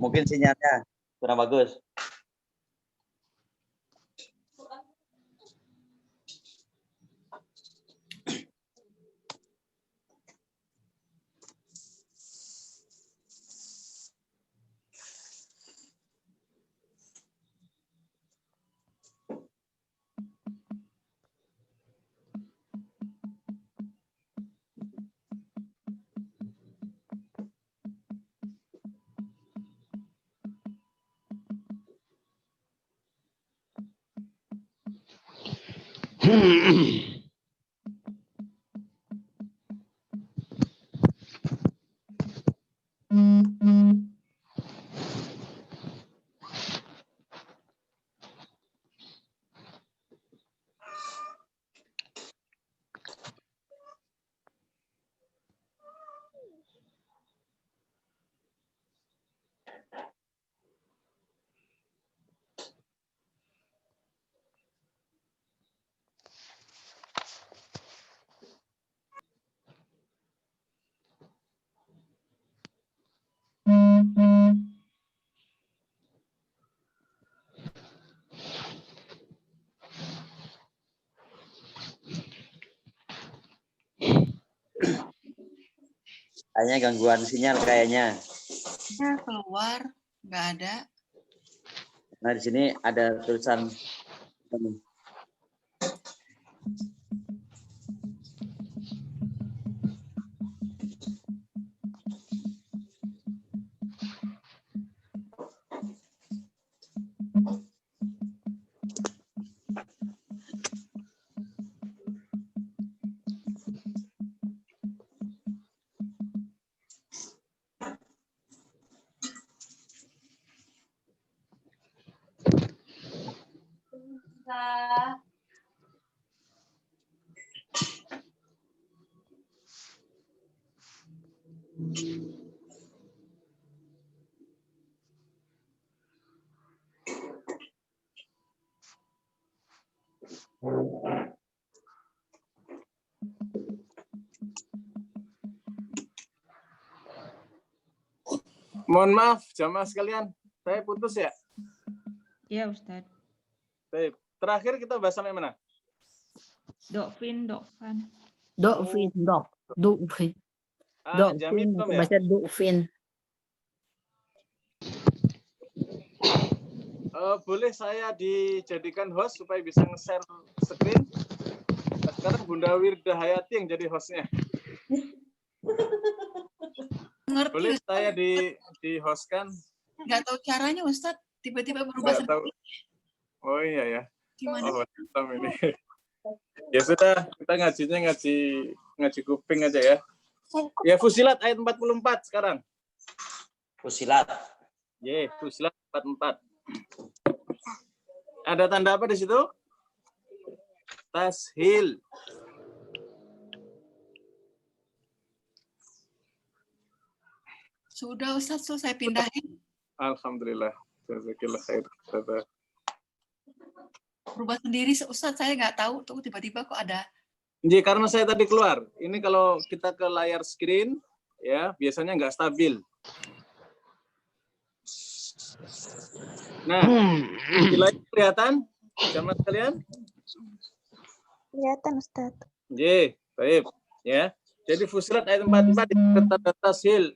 Speaker 6: Mungkin sinyalnya kurang bagus. Kayaknya gangguan sinyal kayaknya.
Speaker 2: Ya, keluar, nggak ada.
Speaker 6: Nah, di sini ada tulisan
Speaker 7: Mohon maaf, jamaah sekalian. Saya putus ya?
Speaker 5: Iya, Ustaz.
Speaker 7: Baik. Terakhir kita bahas sampai mana?
Speaker 5: Dokfin, Dokfan.
Speaker 3: Dokfin.
Speaker 7: Jamin
Speaker 3: Dokfin.
Speaker 7: belum
Speaker 3: Aku
Speaker 7: ya?
Speaker 3: baca Dokfin.
Speaker 7: Boleh saya dijadikan host supaya bisa nge-share screen? Nah, sekarang Bunda Wirda Hayati yang jadi hostnya.
Speaker 2: Ngerti,
Speaker 7: Boleh
Speaker 2: Ustaz.
Speaker 7: saya di-hostkan?
Speaker 2: Nggak tahu caranya, Ustaz. Tiba-tiba berubah
Speaker 7: Nggak tahu.
Speaker 2: sendiri.
Speaker 7: Oh iya ya.
Speaker 2: Gimana?
Speaker 7: Oh, hitam ini. Ya sudah, kita ngajinya ngaji kuping aja ya. Ya, Fusilat ayat 44 sekarang.
Speaker 6: Fusilat.
Speaker 7: Fusilat 44. Ada tanda apa di situ? Tashil.
Speaker 2: Sudah, Ustaz. So, saya pindahin.
Speaker 7: Alhamdulillah. Jazakillah khair.
Speaker 2: Berubah sendiri, Ustaz. Saya nggak tahu. Tuh, tiba-tiba kok ada.
Speaker 7: Jadi karena saya tadi keluar. Ini kalau kita ke layar screen, ya biasanya nggak stabil. Nah, di layar kelihatan, jamaah sekalian?
Speaker 9: Kelihatan, Ustaz.
Speaker 7: Baik. Ya. Jadi Fusilat ayat 44 tanda tashil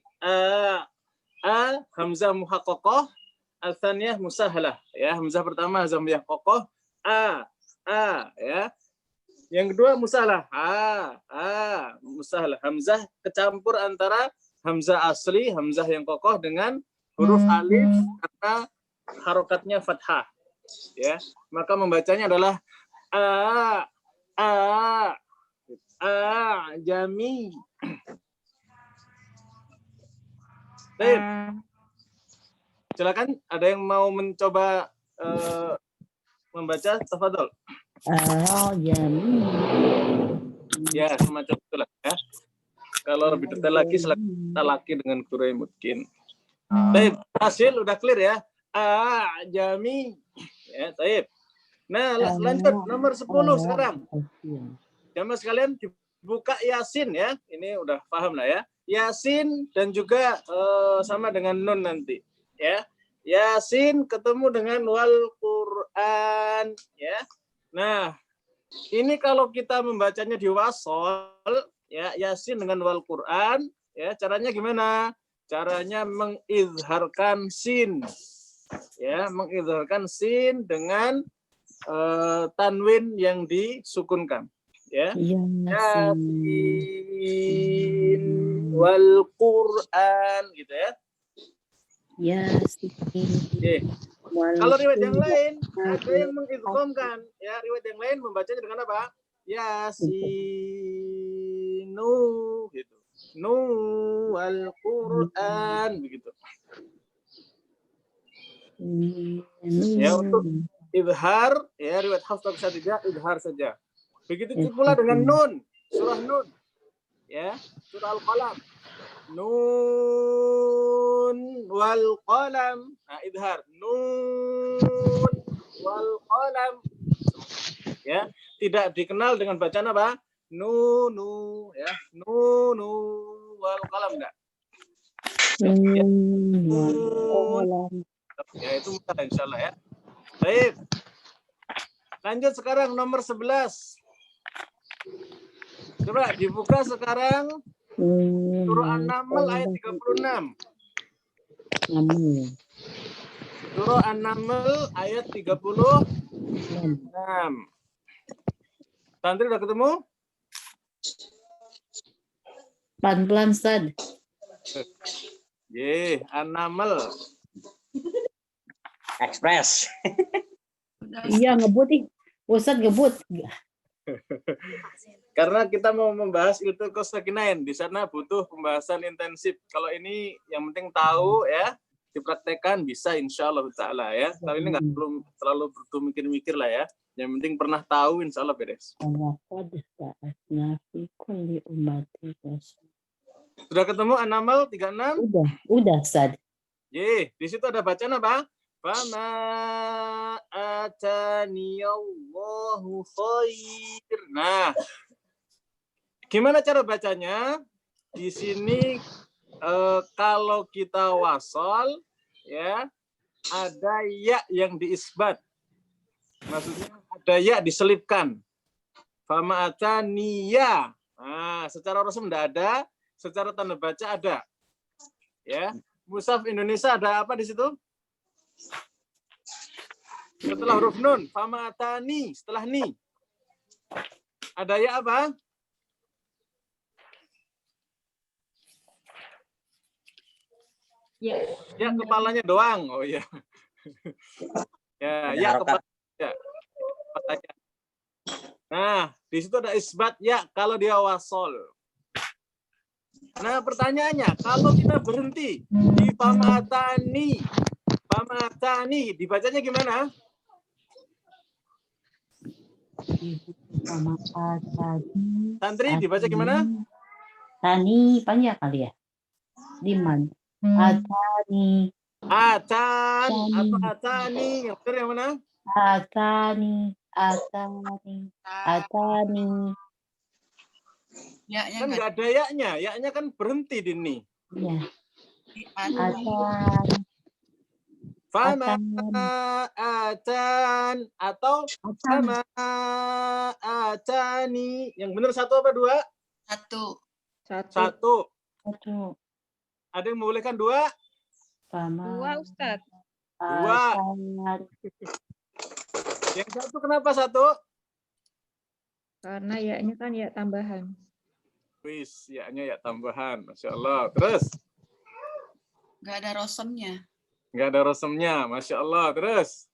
Speaker 7: hamzah muhaqqaqah, al-tsaniyah musahalah. Ya, hamzah pertama hamzah muhaqqaqah, ya. Yang kedua musahalah, musahalah, hamzah kecampur antara hamzah asli, hamzah yang kokoh dengan huruf alif karena harokatnya fathah, ya. Maka membacanya adalah jami. Baik. Silakan, ada yang mau mencoba membaca, tafadhol.
Speaker 3: Jami.
Speaker 7: Ya, semacam itulah ya. Kalau lebih detail lagi, silakan kita laki dengan kurai mungkin. Baik, hasil udah clear ya. Jami. Ya, baik. Nah, lanjut nomor 10 sekarang. Jamaah sekalian dibuka Yasin ya. Ini udah paham lah ya. Yasin dan juga sama dengan nun nanti ya. Yasin ketemu dengan wal Quran ya. Nah, ini kalau kita membacanya di wasol ya, Yasin dengan wal Quran ya, caranya gimana? Caranya mengizharkan sin. Ya, mengizharkan sin dengan tanwin yang disukunkan ya. Yasin wal Quran gitu ya.
Speaker 3: Yasin.
Speaker 7: Kalau riwayat yang lain ada yang mengidghamkan ya, riwayat yang lain membacanya dengan apa? Yasinu gitu. Nu wal Quran begitu. Ya, untuk idhar ya, riwayat Hafs bisa tidak idhar saja. Begitu pula dengan nun, surah Nun ya, surah Al-Qalam. Nun wal qalam. Nah, idhar. Nun wal qalam. Ya, tidak dikenal dengan bacaan apa? Nunu ya. Nunu wal qalam enggak? Ya. Ya, itu mudah insyaallah ya. Baik. Lanjut sekarang nomor 11. Coba dibuka sekarang surah An-Naml ayat 36. Surah An-Naml ayat 36. Santri udah ketemu?
Speaker 3: Pelan-pelan, Ustaz.
Speaker 7: An-Naml.
Speaker 6: Express.
Speaker 3: Iya, ngebut nih. Ustaz ngebut.
Speaker 7: Karena kita mau membahas iltiqos sakinain, di sana butuh pembahasan intensif. Kalau ini yang penting tahu ya, dipraktekkan bisa insyaallah taala ya. Tapi ini nggak perlu terlalu mikir-mikir lah ya. Yang penting pernah tahu insyaallah beres. Sudah ketemu An-Naml 36?
Speaker 3: Udah Ustaz.
Speaker 7: Di situ ada bacaan apa? Fama ataniyallahu khair. Nah, gimana cara bacanya? Di sini kalau kita wasol ya, ada ya yang diisbat. Maksudnya ada ya diselipkan. Fama ataniya. Nah, secara resmi tidak ada, secara tanda baca ada. Ya. Mushaf Indonesia ada apa di situ? Setelah huruf nun, fama atani, setelah ni. Ada ya apa?
Speaker 5: Ya.
Speaker 7: Ya, kepalanya doang. Oh iya. Ya kepala. Ya. Nah, di situ ada isbat ya kalau dia wasol. Nah, pertanyaannya, kalau kita berhenti di pamatani, dibacanya gimana? Santri, dibaca gimana?
Speaker 3: Tani, panjang kali ya? Diman. Atani.
Speaker 7: Atan atau atani, yang benar yang mana?
Speaker 3: Atani.
Speaker 2: Ya,
Speaker 7: Kan nggak ada yaknya, yaknya kan berhenti di ni.
Speaker 3: Iya.
Speaker 7: Fama atan atau fama atani. Yang benar satu apa dua? Satu. Ada yang membolehkan dua?
Speaker 5: Dua, Ustaz.
Speaker 7: Dua. Yang satu kenapa satu?
Speaker 5: Karena ya-nya kan ya tambahan.
Speaker 7: Wis, ya-nya ya tambahan. Masya Allah. Terus?
Speaker 2: Nggak ada rosemnya.
Speaker 7: Nggak ada rosemnya. Masya Allah. Terus?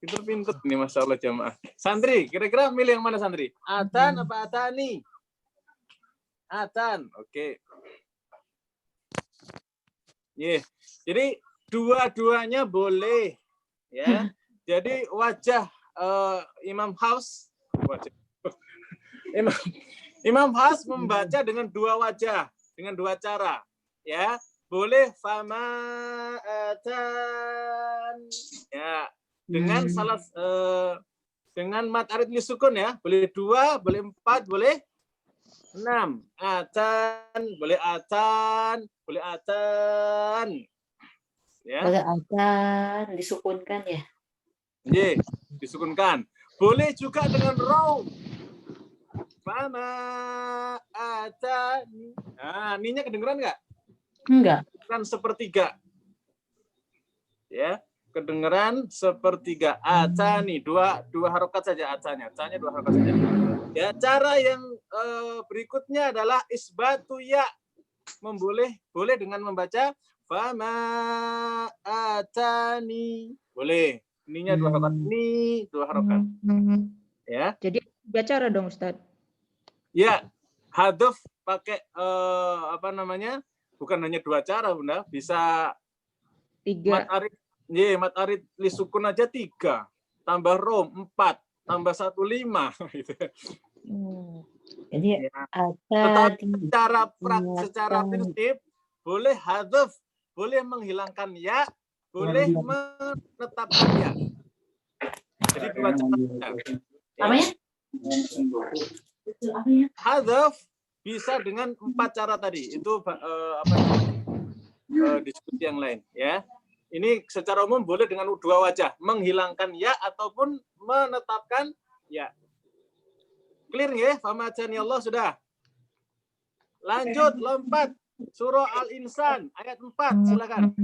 Speaker 7: Pinter-pinter nih, Masya Allah jamaah. Santri, kira-kira milih yang mana Santri? Atan apa atani? Atan. Oke. Jadi dua-duanya boleh. Ya. Jadi wajah Imam Hafs. Imam Hafs membaca dengan dua wajah, dengan dua cara, ya. Boleh fama atan, ya, dengan dengan mat arid li sukun ya, boleh 2, boleh 4, boleh 6. Atan, boleh atan, boleh atan. Ya.
Speaker 3: Boleh atan disukunkan ya.
Speaker 7: Ye, disukunkan. Boleh juga dengan raw. Fama atani. Nah, ninya kedengeran nggak?
Speaker 3: Enggak.
Speaker 7: Kedengeran sepertiga. Ya, kedengeran sepertiga. Atani, dua harokat saja atanya. Atanya 2 harokat saja. Ya, cara yang berikutnya adalah isbatu ya. Boleh dengan membaca fama atani. Boleh. Ninya 2 harokat. Ni 2 harokat. Ya.
Speaker 5: Jadi 3 cara dong Ustaz.
Speaker 7: Ya, hadaf pakai bukan hanya 2 cara Bunda, bisa
Speaker 5: 3.
Speaker 7: mat arid li sukun aja 3, tambah rom 4, tambah 1 5 gitu.
Speaker 3: Jadi
Speaker 7: Ya. Tetapi
Speaker 3: atani
Speaker 7: secara prinsip boleh hadaf, boleh menghilangkan ya, boleh menetapkan ya. Jadi 2 cara.
Speaker 3: apa ya?
Speaker 7: Hadaf bisa dengan 4 cara tadi. Itu diskusi yang lain ya. Ini secara umum boleh dengan 2 wajah, menghilangkan ya ataupun menetapkan ya. Clear ya? Fama atani Allah sudah. Lanjut, lompat. Surah Al-Insan ayat 4, silakan.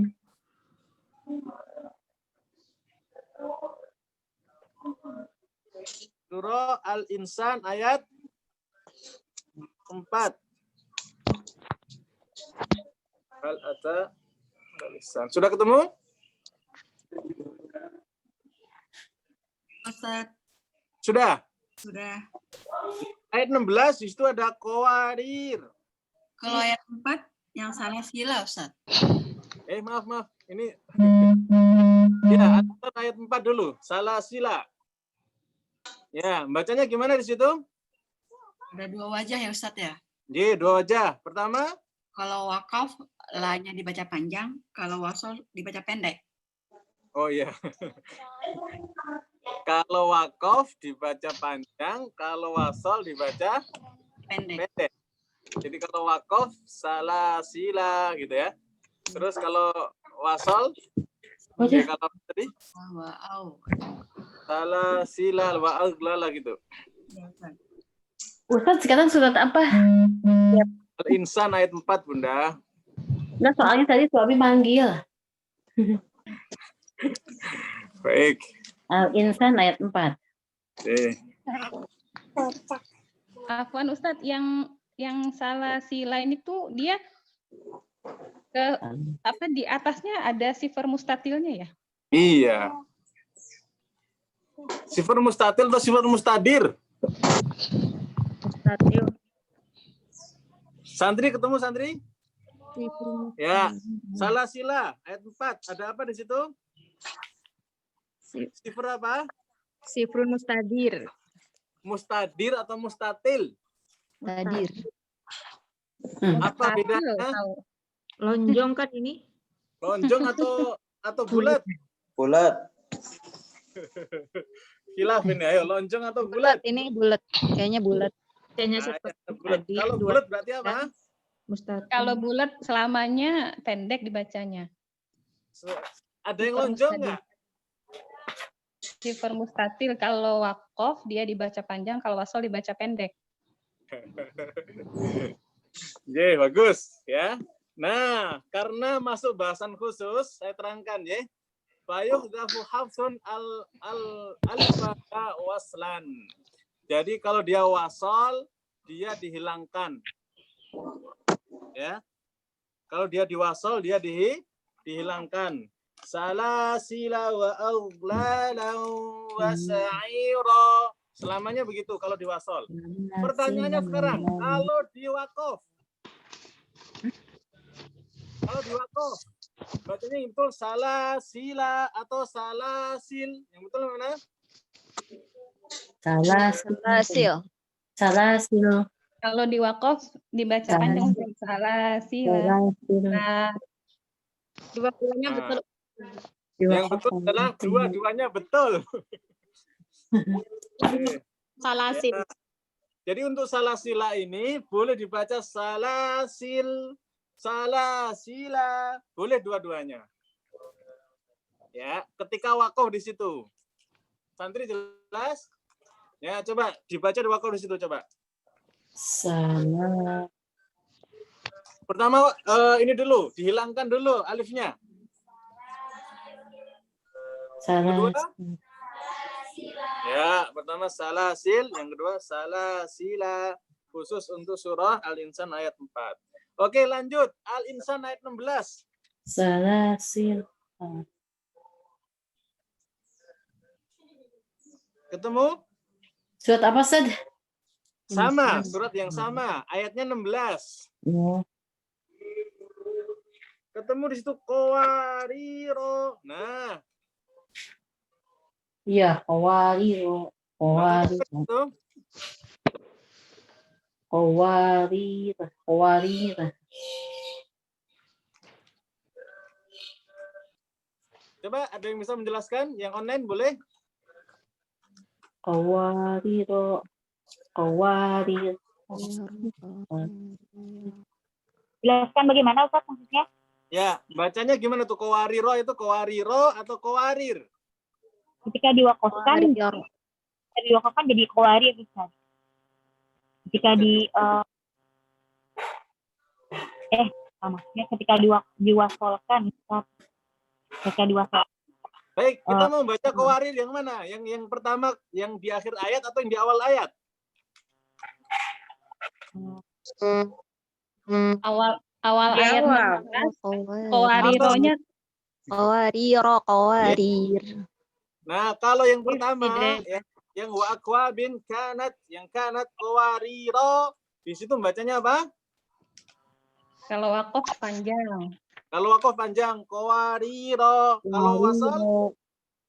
Speaker 7: Surah Al-Insan ayat 4. Al-Ata Al-Insan. Sudah ketemu?
Speaker 2: Ustaz,
Speaker 7: Sudah.
Speaker 2: sudah.
Speaker 7: Ayat 16 di situ ada qawarir.
Speaker 2: Kalau ayat 4 yang salah sila, Ustaz.
Speaker 7: Maaf. Ini ya, ayat 4 dulu. Salah sila. Ya, bacanya gimana di situ?
Speaker 2: Ada 2 wajah ya Ustaz ya.
Speaker 7: Jadi 2 wajah. Pertama,
Speaker 2: Kalau wakaf, la-nya dibaca panjang. Kalau wasol dibaca pendek.
Speaker 7: oh iya. Kalau wakaf dibaca panjang, kalau wasol dibaca
Speaker 2: Pendek.
Speaker 7: pendek. Jadi kalau wakaf salah sila gitu ya. Terus kalau wasol, kalau tadi
Speaker 2: Wow.
Speaker 7: salah sila wa aglala gitu.
Speaker 2: Ya, Ustaz.
Speaker 3: Ustaz sekarang surat apa?
Speaker 7: Al-Insan ayat 4 Bunda.
Speaker 3: Nah, soalnya tadi suami manggil.
Speaker 7: Baik.
Speaker 3: Al-Insan ayat 4.
Speaker 7: Oke.
Speaker 5: Afwan Ustaz, yang salah sila ini tuh dia di atasnya ada sifar mustatilnya ya?
Speaker 7: Iya. Sifar mustatil atau sifar mustadir?
Speaker 5: Mustatil.
Speaker 7: Santri ketemu santri? Ya, salah sila ayat 4. Ada apa di situ? Sifar apa?
Speaker 5: Sifrun mustadir.
Speaker 7: Mustadir atau mustatil?
Speaker 3: Tadir.
Speaker 7: Apa bedanya?
Speaker 5: Lonjong kan ini?
Speaker 7: Lonjong atau bulat?
Speaker 6: Bulat.
Speaker 7: Khilaf ini, ayo lonjong atau bulat?
Speaker 5: Ini bulat. Kayaknya bulat. Kayaknya seperti
Speaker 7: Bulat.
Speaker 5: tadi.
Speaker 7: Kalau bulat berarti apa?
Speaker 5: Mustatil.
Speaker 10: Kalau bulat selamanya pendek dibacanya.
Speaker 7: Ada yang lonjong nggak?
Speaker 10: Sifar mustatil kalau wakof dia dibaca panjang, kalau wasol dibaca pendek.
Speaker 7: Ye, bagus ya. Nah, karena masuk bahasan khusus, saya terangkan ya. Fayuhdhafu hafsun al-alif waslan. Jadi kalau dia wasol, dia dihilangkan. Ya. Kalau dia diwasol, dia dihilangkan. Salasila wa aghlala wa sa'ira. Selamanya begitu kalau diwasol. Pertanyaannya sekarang, kalau diwakof. Kalau diwakof, bacanya yang betul salasila atau salasil. Yang betul mana?
Speaker 3: Salasil. Salasil.
Speaker 5: Kalau di wakaf dibaca panjang salah sila. Nah,
Speaker 2: Dua-duanya betul.
Speaker 7: Yang betul adalah dua-duanya betul.
Speaker 2: Salasil.
Speaker 7: Ya. Jadi untuk salasila ini boleh dibaca salasil, salasila, boleh dua-duanya. Ya, ketika wakof di situ. Santri jelas? Ya, coba dibaca di wakof di situ coba.
Speaker 3: Sama.
Speaker 7: Pertama ini dulu, dihilangkan dulu alifnya.
Speaker 3: Salah.
Speaker 7: Ya, pertama salasil, yang kedua salasila, khusus untuk surah Al-Insan ayat 4. Oke, lanjut. Al-Insan ayat 16.
Speaker 3: Salasil.
Speaker 7: Ketemu?
Speaker 3: Surat apa, Ustaz?
Speaker 7: Sama, surat yang sama, ayatnya 16.
Speaker 3: Ya.
Speaker 7: Ketemu di situ qawariro. Nah,
Speaker 3: Iya, qawariro. Qawariro. Qawariro. Qawariro.
Speaker 7: coba ada yang bisa menjelaskan? Yang online boleh?
Speaker 3: Qawariro. Qawariro.
Speaker 11: Jelaskan bagaimana Ustaz maksudnya?
Speaker 7: Ya, bacanya gimana tuh? Qawariro itu qawariro atau qawarir?
Speaker 11: Ketika diwakafkan jadi qawarir Ustaz. Ketika maksudnya ketika diwasolkan Ustaz. Ketika diwasolkan.
Speaker 7: Baik, kita mau baca qawarir yang mana? Yang pertama, yang di akhir ayat atau yang di awal ayat?
Speaker 5: Awal ayat 16. Qawarironya
Speaker 3: Qawarir.
Speaker 7: Nah, kalau yang pertama ya, yang wa akwabin kanat, yang kanat qawariro, di situ bacanya apa?
Speaker 5: kalau wakaf panjang,
Speaker 7: Kalau wakof panjang qawariro, kalau wasal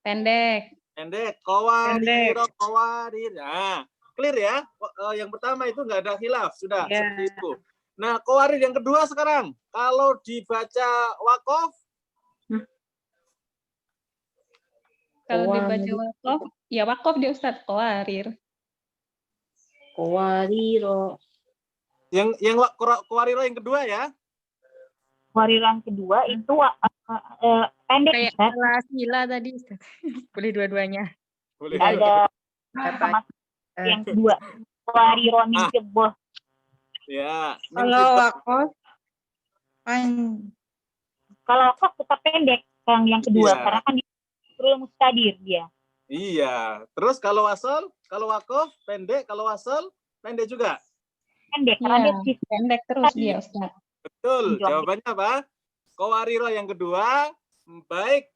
Speaker 5: pendek.
Speaker 7: pendek, qawariro, qawarir. Nah, clear ya? Yang pertama itu nggak ada khilaf, sudah seperti itu. Nah, qawarir yang kedua sekarang, kalau dibaca wakof,
Speaker 5: Kalau dibaca wakaf, ya wakaf dia Ustaz qawarir.
Speaker 3: Qawariro.
Speaker 7: yang qawariro yang kedua ya?
Speaker 11: Qawarir yang kedua itu pendek
Speaker 2: Kayak
Speaker 11: Ustaz.
Speaker 2: salasila tadi. Boleh dua-duanya.
Speaker 7: Boleh.
Speaker 11: Ada sama yang kedua. Qawariro min fiddah.
Speaker 7: Ya.
Speaker 4: Kalau wakaf
Speaker 11: Kalau wakaf tetap pendek yang kedua
Speaker 7: Iya.
Speaker 11: karena kan disuruh mustadir dia.
Speaker 7: Iya. Terus kalau wasal, kalau wakof pendek, kalau wasal pendek juga.
Speaker 11: Pendek karena
Speaker 5: Iya,
Speaker 11: dia
Speaker 5: pendek terus dia Ustaz.
Speaker 7: Betul. Jawabannya apa? Qawariro yang kedua, baik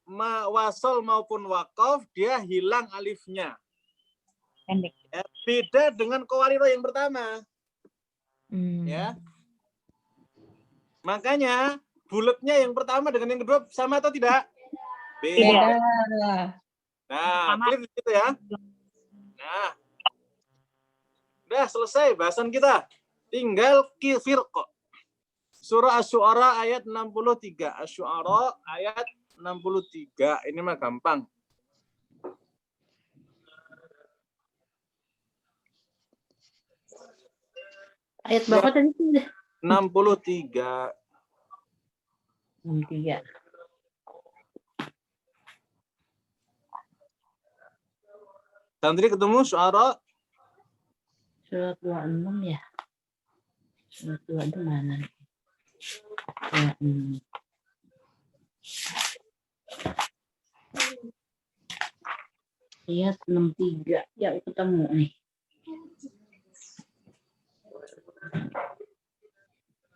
Speaker 7: wasal maupun wakof, dia hilang alifnya.
Speaker 11: pendek.
Speaker 7: Ya, beda dengan qawariro yang pertama. Ya. Makanya bulatnya yang pertama dengan yang kedua sama atau tidak? Beda. Nah, clear di situ ya. Nah, udah selesai bahasan kita. Tinggal firqah. Surah Asy-Syu'ara ayat 63. Asy-Syu'ara ayat 63. Ini mah gampang.
Speaker 3: Ayat berapa tadi?
Speaker 7: 63.
Speaker 3: 63.
Speaker 7: Santri ketemu Syu'ara?
Speaker 3: Surat 26 ya. Surat 26 mana? 26. Ayat 63. Ya, ketemu nih.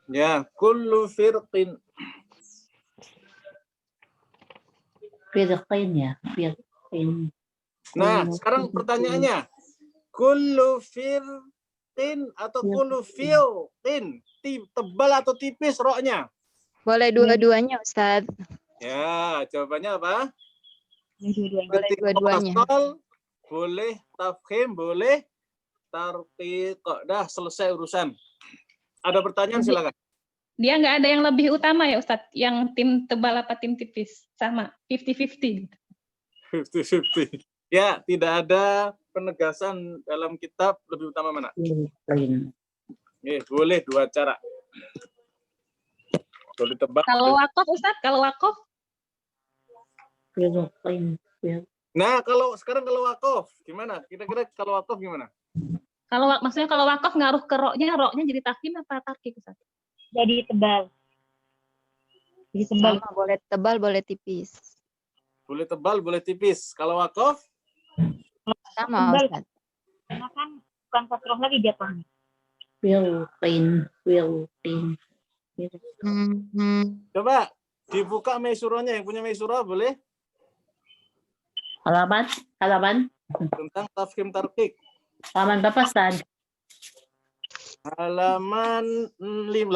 Speaker 7: Ya, kullu firqin.
Speaker 3: Firqin ya, firqin.
Speaker 7: Nah, sekarang pertanyaannya. Kullu firqin atau kullu filqin? Tebal atau tipis roknya?
Speaker 12: Boleh dua-duanya, Ustaz.
Speaker 7: Ya, jawabannya apa?
Speaker 12: Boleh dua-duanya.
Speaker 7: Boleh tafkhim, boleh tarqiq. Dah selesai urusan. Ada pertanyaan silakan.
Speaker 10: Dia nggak ada yang lebih utama ya Ustadz, yang tim tebal apa tim tipis? Sama, 50-50.
Speaker 7: 50-50. Ya, tidak ada penegasan dalam kitab lebih utama mana. Boleh dua cara. Boleh tebal.
Speaker 10: Kalau wakaf Ustadz, kalau wakaf?
Speaker 7: Nah, sekarang kalau wakaf, gimana? Kira-kira kalau wakaf gimana?
Speaker 10: Maksudnya kalau wakaf ngaruh ke roknya jadi takhim apa tarkik Ustadz?
Speaker 11: Jadi tebal.
Speaker 12: Sama, boleh tebal, boleh tipis.
Speaker 7: Boleh tebal, boleh tipis. Kalau wakaf?
Speaker 12: Sama, Ustaz.
Speaker 11: Karena kan bukan kasroh lagi jatuhnya.
Speaker 3: Filqin.
Speaker 7: Coba dibuka mesurahnya, yang punya mesurah boleh?
Speaker 3: Halaman.
Speaker 7: Tentang tafkhim tarqiq.
Speaker 3: Halaman berapa, Ustaz?
Speaker 7: Halaman 80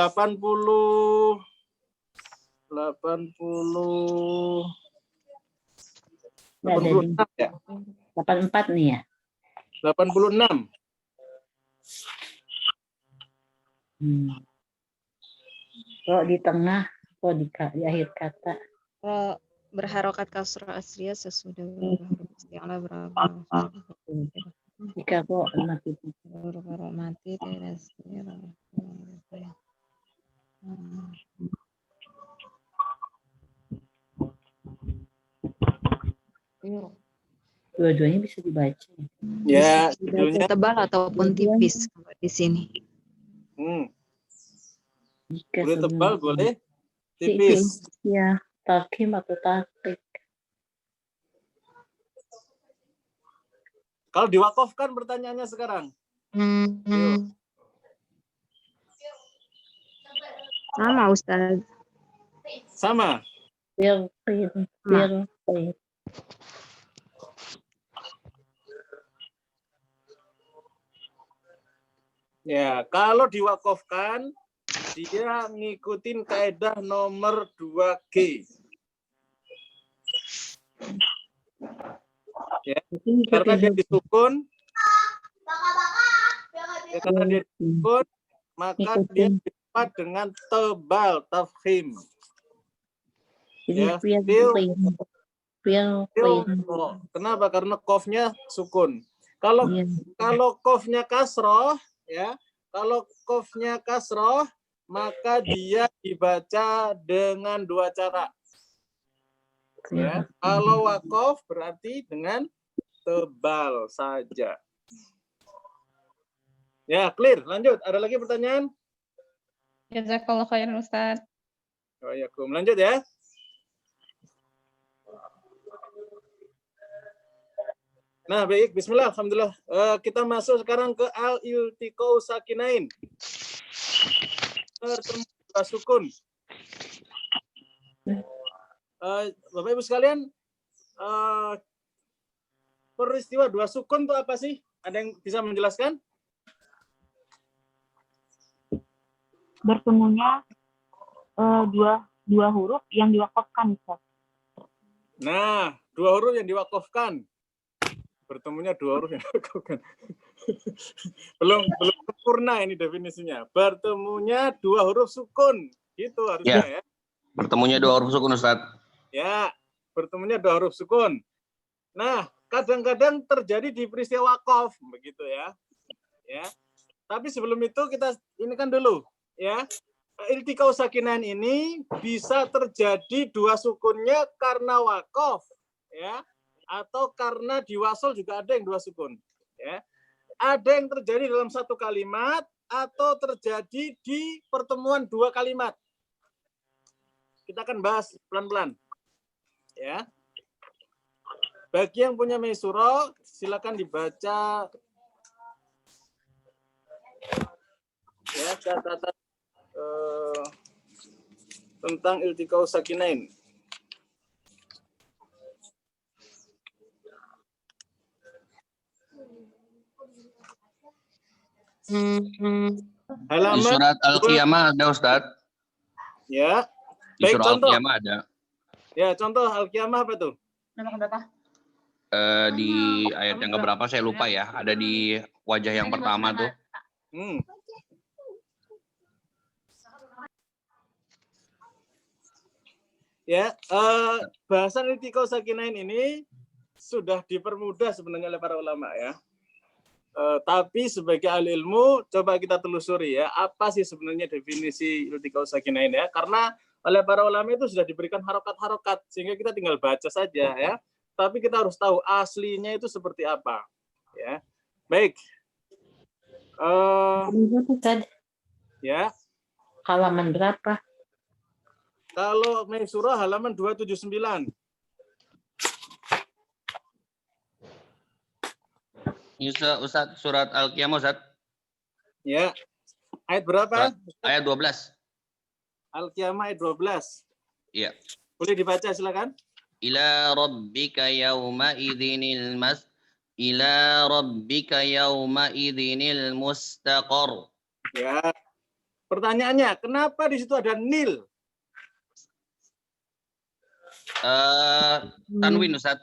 Speaker 7: ya?
Speaker 3: 84 nih ya.
Speaker 7: 86.
Speaker 3: Kok di tengah, kok di akhir kata.
Speaker 12: Berharokat kasrah asliyah sesudah huruf isti'la berapa?
Speaker 3: Jika kok mati
Speaker 12: tidak
Speaker 3: dua-duanya bisa dibaca.
Speaker 7: Ya,
Speaker 12: dibaca tebal ataupun tipis di sini.
Speaker 7: Boleh tebal, boleh tipis.
Speaker 3: Ya, takhim atau tarqiq.
Speaker 7: Kalau diwakafkan pertanyaannya sekarang.
Speaker 12: Sama, Ustaz.
Speaker 7: Sama.
Speaker 3: Firqin.
Speaker 7: Ya, kalau diwakafkan dia ngikutin kaidah nomor 2G. Ya, karena dia disukun, maka dia ditempat dengan tebal tafkhim. Ya, kenapa? Karena qafnya sukun. Kalau qafnya kasroh, ya, kalau qafnya kasroh, maka dia dibaca dengan dua cara. Ya, kalau wakaf berarti dengan tebal saja. Ya, clear. Lanjut. Ada lagi pertanyaan?
Speaker 10: Jazakallah khairan Ustaz.
Speaker 7: Lanjut ya. Nah, baik. Bismillah. Alhamdulillah. Kita masuk sekarang ke al-iltiqau sakinain. Bertemu dua sukun. Bapak Ibu sekalian, peristiwa dua sukun itu apa sih? Ada yang bisa menjelaskan?
Speaker 11: Bertemunya dua huruf yang diwakafkan, Ustaz.
Speaker 7: Nah, dua huruf yang diwakafkan. Bertemunya dua huruf yang diwakafkan. belum sempurna ini definisinya. Bertemunya dua huruf sukun. Gitu harusnya ya.
Speaker 13: Bertemunya dua huruf sukun, Ustaz.
Speaker 7: Ya, bertemunya dua huruf sukun. Nah, kadang-kadang terjadi di peristiwa wakaf, begitu ya. Ya. Tapi sebelum itu kita ini kan dulu, ya. Iltiqau sakinain ini bisa terjadi dua sukunnya karena wakaf, ya, atau karena di wasol juga ada yang dua sukun, ya. Ada yang terjadi dalam satu kalimat atau terjadi di pertemuan dua kalimat. Kita akan bahas pelan-pelan. Ya. Bagi yang punya mesurah, silakan dibaca. ya catatan tentang iltiqau sakinain.
Speaker 13: Di
Speaker 7: Halaman
Speaker 13: surat Al-Qiyamah ada, Ustaz.
Speaker 7: ya.
Speaker 13: Di
Speaker 7: Baik,
Speaker 13: surah
Speaker 7: contoh.
Speaker 13: Al-Qiyamah ada.
Speaker 7: Ya, contoh Al-Qiyamah apa tuh?
Speaker 13: Di ayat yang keberapa saya lupa ya. Ada di wajah yang pertama tuh.
Speaker 7: Ya, bahasan iltiqau sakinain ini sudah dipermudah sebenarnya oleh para ulama ya. Tapi sebagai ahli ilmu, coba kita telusuri ya, apa sih sebenarnya definisi iltiqau sakinain ya? Karena oleh para ulama itu sudah diberikan harokat-harokat, sehingga kita tinggal baca saja ya. Tapi kita harus tahu aslinya itu seperti apa. Ya, baik. Ya.
Speaker 3: Halaman berapa?
Speaker 7: Kalau main surah halaman 279.
Speaker 13: Ustaz, surat Al-Qiyamah, Ustaz.
Speaker 7: Ya. Ayat berapa?
Speaker 13: Ayat 12.
Speaker 7: Al-Qiyamah ayat 12.
Speaker 13: Iya.
Speaker 7: Boleh dibaca silakan.
Speaker 13: Ila rabbika yawma idzinil mustaqar.
Speaker 7: Ya. Pertanyaannya, kenapa di situ ada nil?
Speaker 13: Tanwin, Ustaz.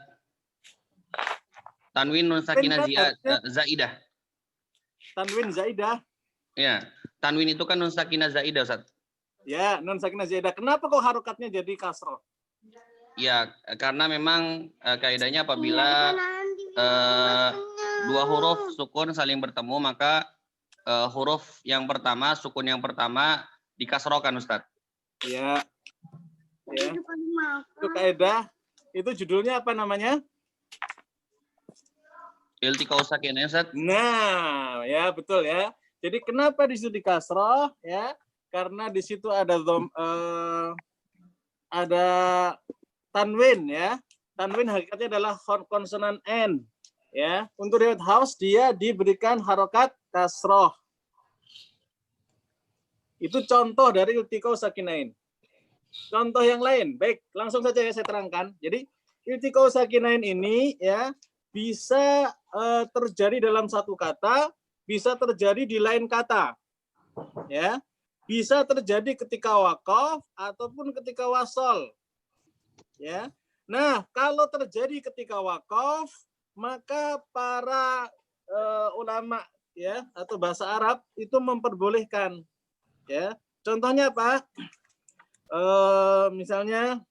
Speaker 13: Tanwin nun sakinah zaidah.
Speaker 7: Tanwin zaidah.
Speaker 13: Ya, tanwin itu kan nun sakinah zaidah, Ustaz.
Speaker 7: Ya, nun sakinah zaidah. Kenapa kok harokatnya jadi kasroh?
Speaker 13: Ya, karena memang kaidahnya apabila dua huruf sukun saling bertemu, maka huruf yang pertama, sukun yang pertama dikasrohkan, Ustaz.
Speaker 7: Ya. Ya. Itu kaidah. Itu judulnya apa namanya?
Speaker 13: Iltiqau sakinain, Ustaz.
Speaker 7: Nah, ya betul ya. Jadi kenapa di situ dikasroh ya? Karena di situ ada ada tanwin ya. Tanwin hakikatnya adalah konsonan n ya. Untuk riwayat Hafs dia diberikan harokat kasroh. Itu contoh dari iltiqau sakinain. Contoh yang lain, baik, langsung saja ya saya terangkan. Jadi iltiqau sakinain ini ya bisa terjadi dalam satu kata, bisa terjadi di lain kata. Ya. Bisa terjadi ketika waqaf ataupun ketika wasol. Ya. Nah, kalau terjadi ketika waqaf, maka para ulama ya atau bahasa Arab itu memperbolehkan ya. Contohnya apa? Misalnya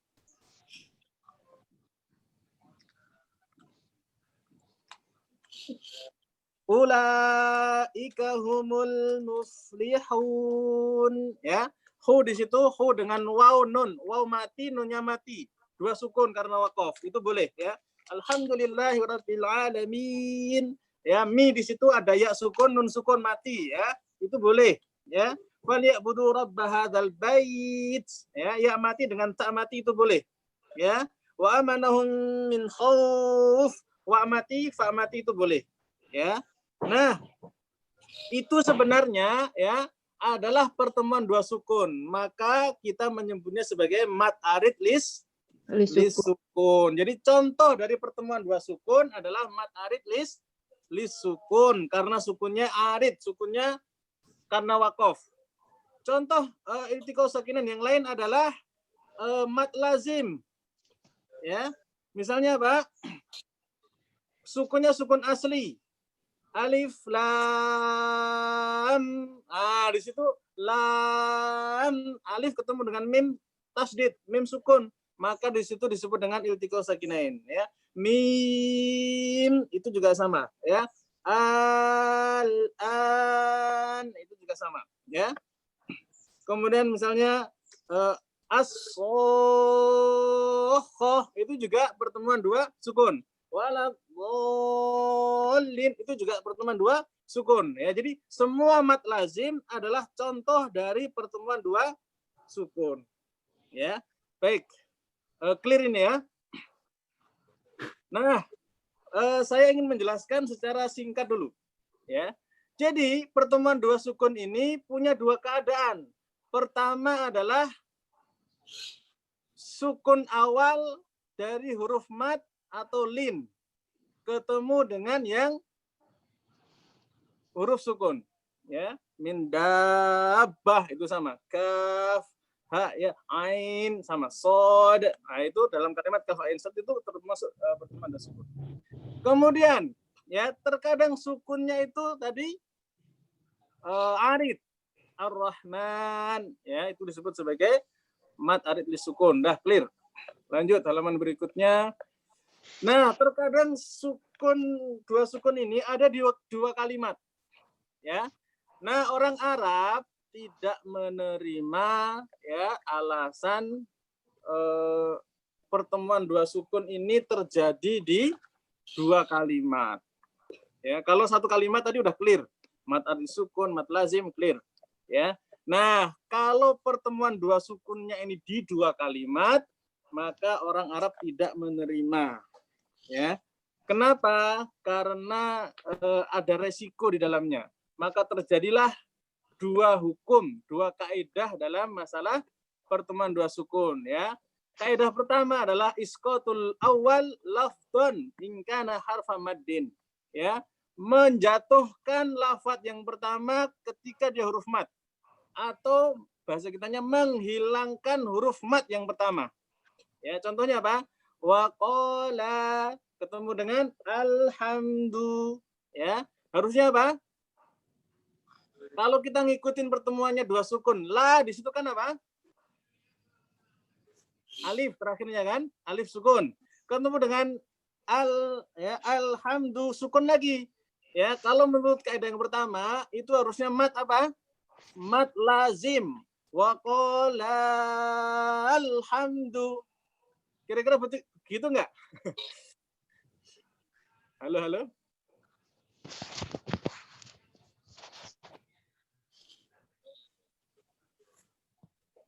Speaker 7: ulaika humul muflihun ya. Hu di situ hu dengan waw nun, waw mati nunnya mati. Dua sukun karena waqaf. Itu boleh ya. Alhamdulillahirabbil alamin. Ya, mi di situ ada ya sukun nun sukun mati ya. Itu boleh ya. Waliya'budu rabb hadzal bait. Ya mati dengan tak mati itu boleh. Ya. Wa amanahum min khauf. Wa mati fa mati itu boleh. Ya. Nah, itu sebenarnya ya adalah pertemuan dua sukun. Maka kita menyebutnya sebagai mat arid lis sukun. Jadi contoh dari pertemuan dua sukun adalah mat arid lis sukun karena sukunnya arid, sukunnya karena waqaf. Contoh iltiqau sakinain yang lain adalah mat lazim. Ya. Misalnya apa? Sukunnya sukun asli. Alif lam. Di situ lam alif ketemu dengan mim tasdid, mim sukun. Maka di situ disebut dengan iltiqau sakinain ya. Mim itu juga sama ya. Al-an itu juga sama ya. Kemudian misalnya as-sokhoh itu juga pertemuan dua sukun. Waladhdallin itu juga pertemuan dua sukun ya. Jadi semua mat lazim adalah contoh dari pertemuan dua sukun. Ya. Baik. Clear ini ya. Nah, saya ingin menjelaskan secara singkat dulu ya. Jadi pertemuan dua sukun ini punya dua keadaan. Pertama adalah sukun awal dari huruf mad atau lin ketemu dengan yang huruf sukun, ya. Min dabbah itu sama, kaf, ha, ya, ain sama, sod. Nah, itu dalam kalimat kaf, ain, sod itu termasuk pertemuan dua sukun. Kemudian, ya, terkadang sukunnya itu tadi arid, ar-Rahman, ya, itu disebut sebagai mad arid li sukun. Dah clear. Lanjut halaman berikutnya. Nah, terkadang sukun dua sukun ini ada di dua kalimat. Ya. Nah, orang Arab tidak menerima, ya, alasan pertemuan dua sukun ini terjadi di dua kalimat. Ya, kalau satu kalimat tadi udah clear. Mad arid sukun, mad lazim clear. Ya. Nah, kalau pertemuan dua sukunnya ini di dua kalimat, maka orang Arab tidak menerima. Ya. Kenapa? Karena ada resiko di dalamnya. Maka terjadilah dua hukum, dua kaidah dalam masalah pertemuan dua sukun. Ya. Kaidah pertama adalah isqatul awal lafdun in kana harfa maddin. Ya. Menjatuhkan lafaz yang pertama ketika dia huruf mad. Atau bahasa kitanya menghilangkan huruf mad yang pertama. Ya, contohnya apa? Wa qala ketemu dengan alhamdu, ya. Harusnya apa? Kalau kita ngikutin pertemuannya dua sukun, la di situ kan apa? Alif terakhirnya kan? Alif sukun. Ketemu dengan alhamdu sukun lagi. Ya, kalau menurut kaidah yang pertama itu harusnya mad apa? Mad lazim. Wa qala alhamdu. Kira-kira betul gitu nggak? Halo, halo.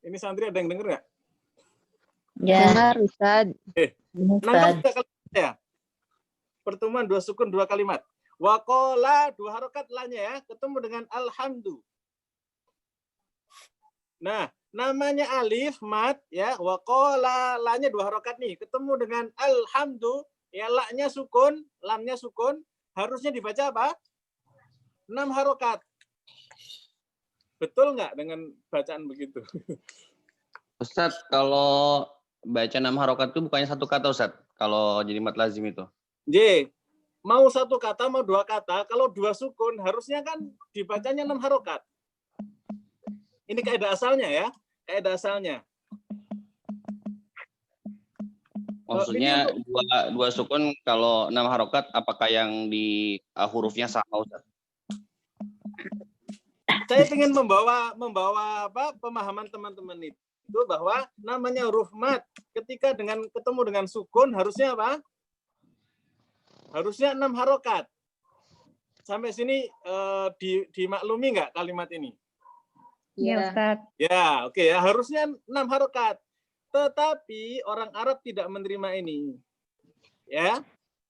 Speaker 7: Ini santri ada yang denger nggak?
Speaker 12: Ya, Ustaz.
Speaker 7: Nangkep nggak kalimat ya? Pertemuan dua sukun dua kalimat. Waqala dua harokat lanya ya, ketemu dengan alhamdu. Nah, namanya alif mad ya, waqala lanya dua harokat nih, ketemu dengan alhamdu ya, la-nya sukun, lamnya sukun, harusnya dibaca apa? 6 harokat. Betul nggak dengan bacaan begitu?
Speaker 13: Ustadz, kalau baca 6 harokat itu bukannya satu kata, Ustadz? Kalau jadi mad lazim itu.
Speaker 7: J, mau satu kata, mau dua kata, kalau dua sukun harusnya kan dibacanya 6 harokat. Ini kaidah asalnya ya, kaidah asalnya.
Speaker 13: Maksudnya dua sukun kalau 6 harokat, apakah yang di hurufnya sama, Ustadz?
Speaker 7: Saya ingin membawa apa pemahaman teman-teman itu bahwa namanya huruf mad ketika ketemu dengan sukun harusnya apa? Harusnya 6 harokat. Sampai sini dimaklumi nggak kalimat ini?
Speaker 5: Iya, Ustaz.
Speaker 7: Ya, oke ya. Harusnya 6 harokat. Tetapi orang Arab tidak menerima ini. Ya.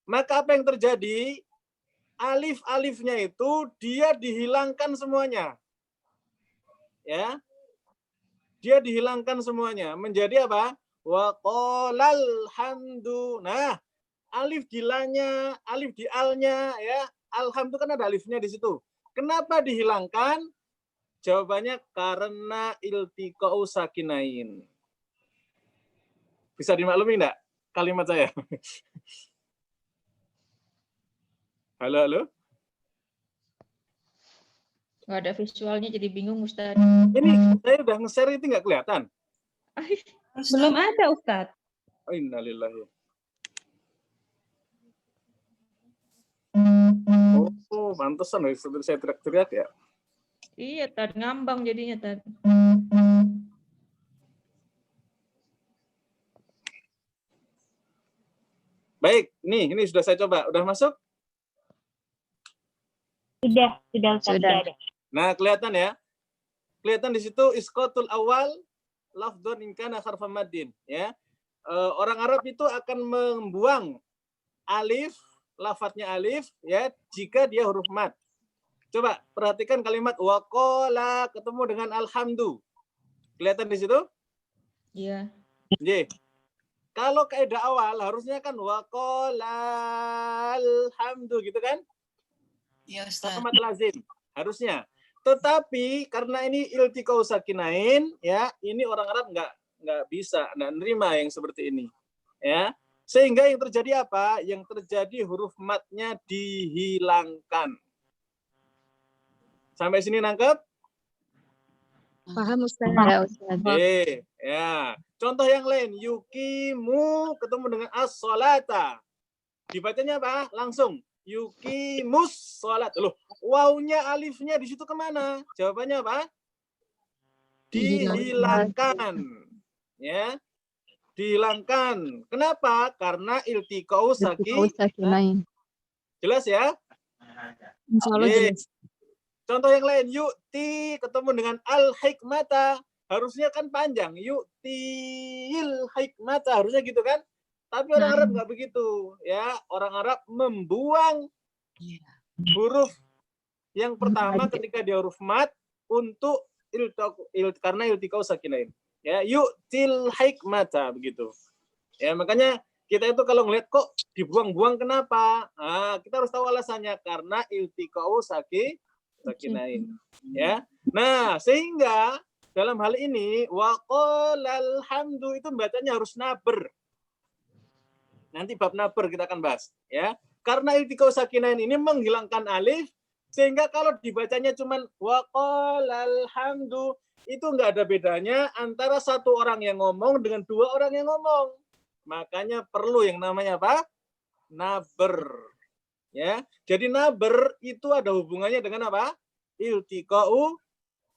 Speaker 7: Maka apa yang terjadi? Alif-alifnya itu dia dihilangkan semuanya. Ya. Dia dihilangkan semuanya. Menjadi apa? Wa qalal hamdu. Nah, alif di la-nya, alif di al-nya ya. Alhamdu kan ada alifnya di situ. Kenapa dihilangkan? Jawabannya karena iltiqa'u sakinain. Bisa dimaklumi enggak kalimat saya? Halo, halo.
Speaker 12: Nggak ada visualnya jadi bingung, Ustaz.
Speaker 7: Ini saya udah nge-share itu nggak kelihatan?
Speaker 5: Belum ada, Ustaz.
Speaker 7: Oh, innalillahi. Oh, pantesan saya teriak-teriak ya.
Speaker 12: Iya, Tad. Ngambang jadinya, Tad.
Speaker 7: Baik, ini sudah saya coba. Udah masuk?
Speaker 11: Sudah Ustaz.
Speaker 12: Sudah.
Speaker 7: Nah, kelihatan ya. Kelihatan di situ isqatul awal lafdhun in kana harfa maddin, ya. Orang Arab itu akan membuang alif, lafadznya alif ya, jika dia huruf mad. Coba perhatikan kalimat waqala ketemu dengan alhamdu. Kelihatan di situ?
Speaker 12: Iya.
Speaker 7: J. Kalau kaidah awal harusnya kan waqala alhamdu gitu kan?
Speaker 2: Iya, Ustaz.
Speaker 7: Kalimat lazim harusnya. Tetapi karena ini iltiqau sakinain ya, ini orang Arab nggak bisa nerima yang seperti ini. Ya. Sehingga yang terjadi apa? Yang terjadi huruf matnya dihilangkan. Sampai sini nangkep?
Speaker 5: Paham Ustaz.
Speaker 12: Ya, Ustaz.
Speaker 7: Oke, ya. Contoh yang lain, yukimu ketemu dengan as-sholata. Dibacanya apa? Langsung. Yukimus sholat. Loh, wawnya alifnya di situ kemana? Jawabannya apa? Dihilangkan. Ya. Dihilangkan. Kenapa? Karena iltiqau sakinain. Jelas ya?
Speaker 5: Insyaallah jelas.
Speaker 7: Contoh yang lain, yu'ti ketemu dengan al-hikmata. Harusnya kan panjang. Yu'til hikmata. Harusnya gitu kan? Tapi orang Arab nggak begitu. Ya, orang Arab membuang huruf yang pertama ketika dia huruf mat untuk karena iltiqau sakinain. Ya, yu'til hikmata begitu. Ya, makanya kita itu kalau ngeliat kok dibuang-buang kenapa? Nah, kita harus tahu alasannya karena iltiqau sakinain. Ya. Nah, sehingga dalam hal ini waqalal hamdu itu bacanya harus naber. Nanti bab naber kita akan bahas, ya. Karena iltiqau sakinain ini menghilangkan alif sehingga kalau dibacanya cuman waqalal hamdu itu enggak ada bedanya antara satu orang yang ngomong dengan dua orang yang ngomong. Makanya perlu yang namanya apa? Naber. Ya, jadi naber itu ada hubungannya dengan apa? Iltiqau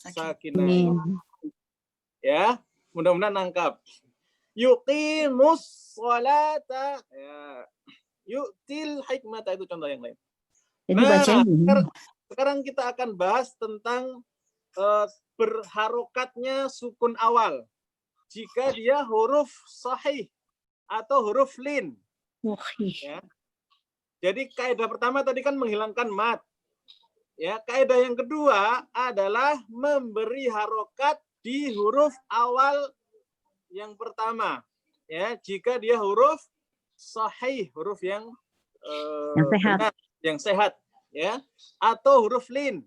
Speaker 7: sakinain. Ya, mudah-mudahan nangkap. Yuqimus sholata. Ya. Yu'til hikmata itu contoh yang lain. Nah, sekarang kita akan bahas tentang berharokatnya sukun awal. Jika dia huruf sahih atau huruf lin. Ya. Jadi kaidah pertama tadi kan menghilangkan mat. Ya, kaidah yang kedua adalah memberi harokat di huruf awal yang pertama. Ya, jika dia huruf sahih, huruf yang
Speaker 3: sehat.
Speaker 7: benar, yang sehat, ya, atau huruf lin.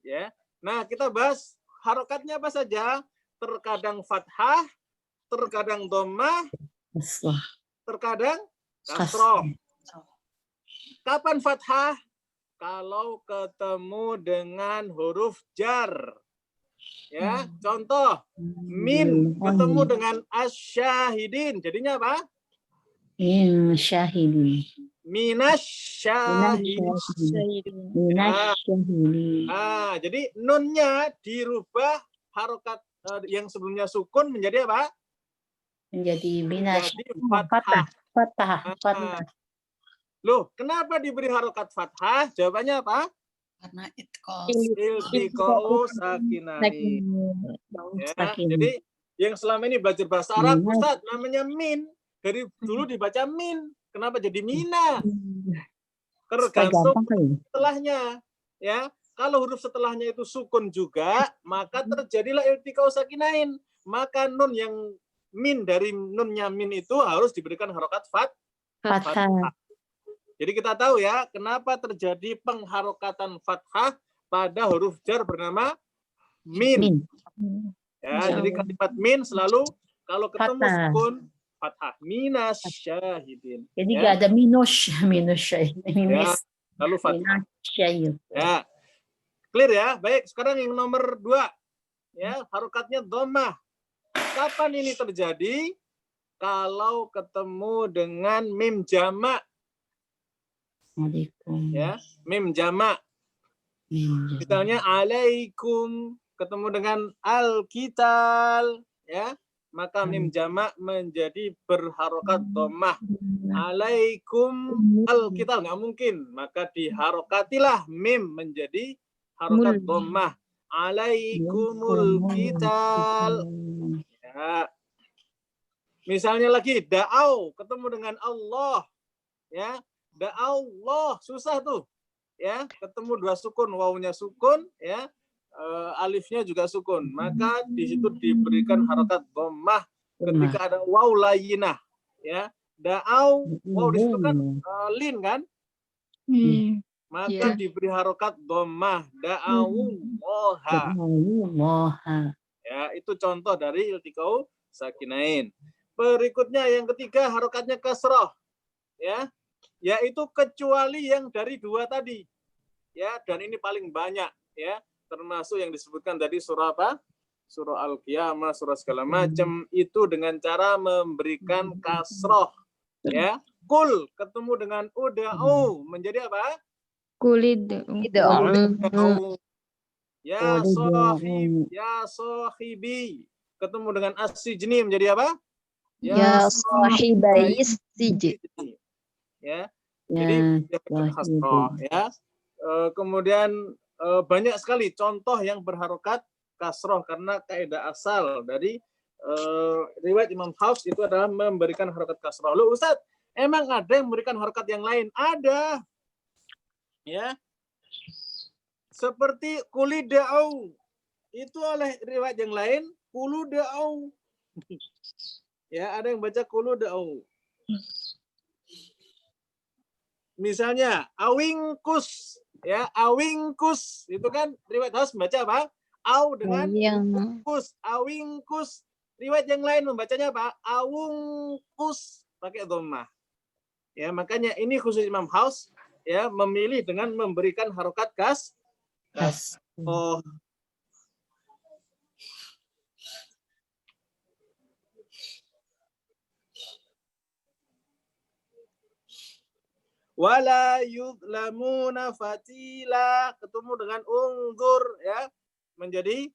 Speaker 7: Ya. Nah, kita bahas harokatnya apa saja? Terkadang fathah, terkadang dhammah, terkadang kasroh. Kapan fathah? Kalau ketemu dengan huruf jar. Ya, contoh min ketemu dengan asyahidin. Jadinya apa?
Speaker 3: Syahidin.
Speaker 7: Minasyahidin. Jadi nunnya dirubah harokat yang sebelumnya sukun menjadi apa?
Speaker 3: Menjadi
Speaker 7: fathah. Loh, kenapa diberi harokat fathah? Jawabannya apa?
Speaker 2: Karena
Speaker 7: iltiqau sakinain. Ya, jadi yang selama ini belajar bahasa Arab, Ustaz, namanya min. Dari dulu dibaca min. Kenapa jadi mina? Tergantung setelahnya. Ya, kalau huruf setelahnya itu sukun juga, maka terjadilah iltiqau sakinain. Maka nun yang min dari nunnya min itu harus diberikan harokat fathah. Jadi kita tahu ya, kenapa terjadi pengharokatan fathah pada huruf jar bernama min. Ya, jadi kalimat min selalu kalau ketemu sukun fathah. Minasyahidin.
Speaker 3: Jadi nggak ada minus.
Speaker 7: Ya, lalu fathah. Ya, clear ya. Baik, sekarang yang nomor 2. Ya, harokatnya dhammah. Kapan ini terjadi? Kalau ketemu dengan mim jamak. Ya, mim jamak. Misalnya alaikum ketemu dengan al-qital, ya, maka mim jamak menjadi berharokat dhammah. Alaikum al-qital nggak mungkin, maka diharokatilah mim menjadi harokat dhammah. Alaikumul qital. Ya. Misalnya lagi da'au ketemu dengan Allah, ya. Allah susah tuh. ya, ketemu dua sukun, wawunya sukun, ya, alifnya juga sukun, maka di situ diberikan harokat dhammah ketika ada waw layyinah, ya. Da'au, waw di situ kan lin kan? Maka diberi harokat dhammah, da'au moha. Ya, itu contoh dari iltiqau sakinain. Berikutnya yang ketiga harokatnya kasroh, ya, yaitu kecuali yang dari dua tadi, ya, dan ini paling banyak, ya, termasuk yang disebutkan tadi surah apa? Surah Al-Qiyamah, surah segala macam itu dengan cara memberikan kasroh, ya. Kul ketemu dengan uda'u menjadi apa? Kulid'u. Ya sahib, ya sahibi ketemu dengan as-sijni menjadi apa?
Speaker 12: Ya sahibais sijni.
Speaker 7: Ya. Jadi kasroh, ya. Kemudian banyak sekali contoh yang berharokat kasroh karena kaidah asal dari riwayat Imam Hafs itu adalah memberikan harokat kasroh. Loh Ustaz, emang ada yang memberikan harokat yang lain? Ada. Ya. Seperti kulida'au. Itu oleh riwayat yang lain kuluda'au. Ya, ada yang baca kuluda'au. Misalnya awingkus, ya, awingkus itu kan riwayat Hafs membaca apa? Au dengan kus, awingkus. Riwayat yang lain membacanya apa? Awungkus pakai dhammah. Ya, makanya ini khusus Imam Hafs, ya, memilih dengan memberikan harokat kas. Oh. Wala yudlamuna fatila ketemu dengan unzur, ya, menjadi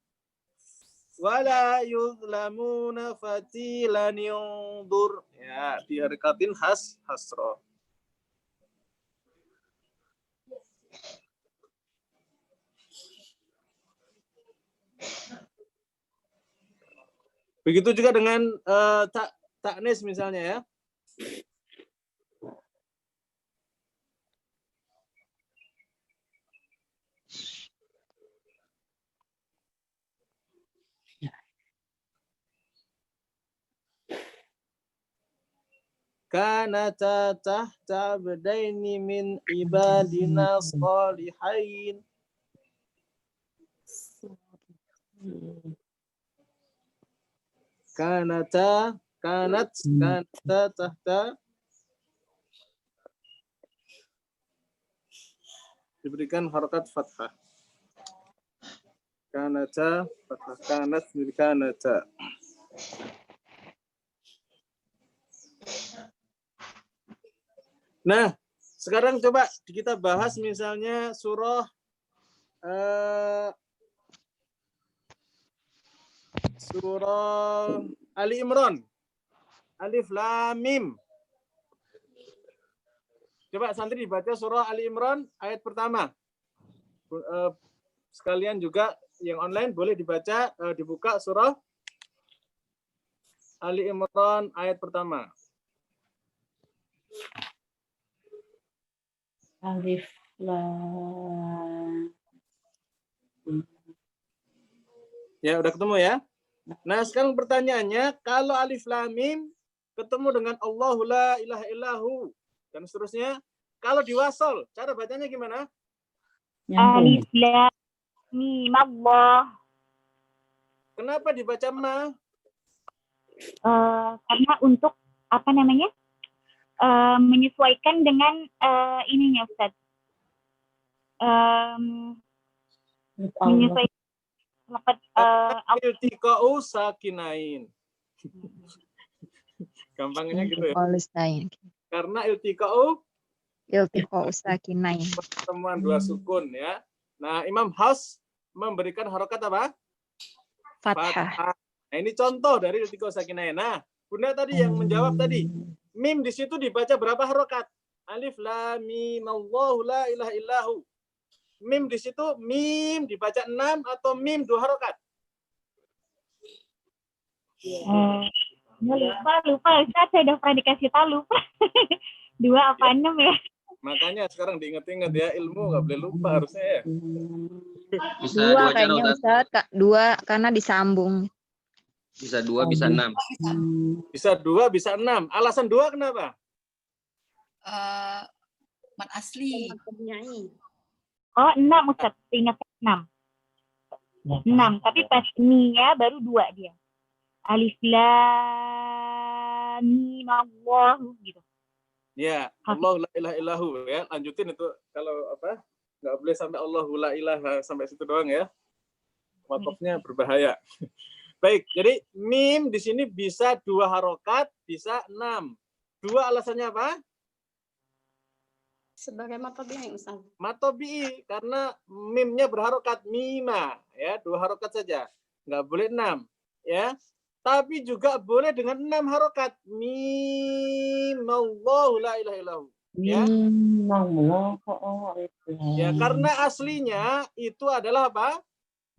Speaker 7: wala yudlamuna fatilan yunzur, ya, diharakatin hasroh. Begitu juga dengan taknis misalnya, ya. Kanata tahta abdaini min ibadina shalihain. Kanat tahta diberikan harokat fathah. Kanata fathah, kanat milik kanata. Nah, sekarang coba kita bahas misalnya surah surah Ali Imran. Alif Lam Mim. Coba santri dibaca surah Ali Imran ayat pertama. Sekalian juga yang online boleh dibaca, dibuka surah Ali Imran ayat pertama.
Speaker 11: Alif Lam.
Speaker 7: Ya, udah ketemu ya? Nah, sekarang pertanyaannya, kalau Alif Lam Mim ketemu dengan Allahu la ilaha illahu dan seterusnya, kalau diwasol, cara bacanya gimana?
Speaker 11: Alif Lam Mim Allah.
Speaker 7: Kenapa dibaca ma?
Speaker 11: Karena untuk apa namanya? Menyesuaikan dengan ininya Ustaz. Menyesuaikan
Speaker 7: iltiqa'u sakinain. Gampangnya gitu ya. Karena iltiqa'u
Speaker 12: sakinain.
Speaker 7: Pertemuan dua sukun, ya. Nah, Imam Hafs memberikan harokat apa? Fathah. Nah, ini contoh dari iltiqa'u sakinain. Nah, Bunda tadi yang menjawab tadi, mim di situ dibaca berapa harokat? Alif lam mim Allahu la ilaha illahu. Mim di situ mim dibaca 6 atau mim 2 harokat?
Speaker 11: Lupa Ustaz, saya udah pernah dikasih tahu lupa. 2 apa 6 ya?
Speaker 7: Makanya sekarang diingat-ingat ya, ilmu nggak boleh lupa harusnya ya.
Speaker 13: Bisa
Speaker 12: Dua
Speaker 13: dua cara
Speaker 12: kayaknya
Speaker 13: Ustaz.
Speaker 12: Ustadz, Kak. Dua karena disambung.
Speaker 13: Bisa 2, bisa 6.
Speaker 7: Bisa 2, bisa 6. Alasan 2 kenapa?
Speaker 2: Mat asli.
Speaker 11: Oh, 6 Ustaz. Ingat 6. 6, tapi pas mi-nya baru 2 dia. Alif lam mim Allahu gitu.
Speaker 7: Ya, Allah la ilaha illahu ya. Lanjutin itu kalau apa? Nggak boleh sampai Allahu la ilaha sampai situ doang ya. Wakafnya berbahaya. Baik, jadi mim di sini bisa 2 harokat, bisa 6. 2 alasannya apa?
Speaker 8: Sebagai matobi'i, Ustaz.
Speaker 7: Matobi'i, karena mimnya berharokat mima, ya 2 harokat saja, nggak boleh 6, ya. Tapi juga boleh dengan 6 harokat, mim Allahu la ilaha illahu, ya. Ya, karena aslinya itu adalah apa?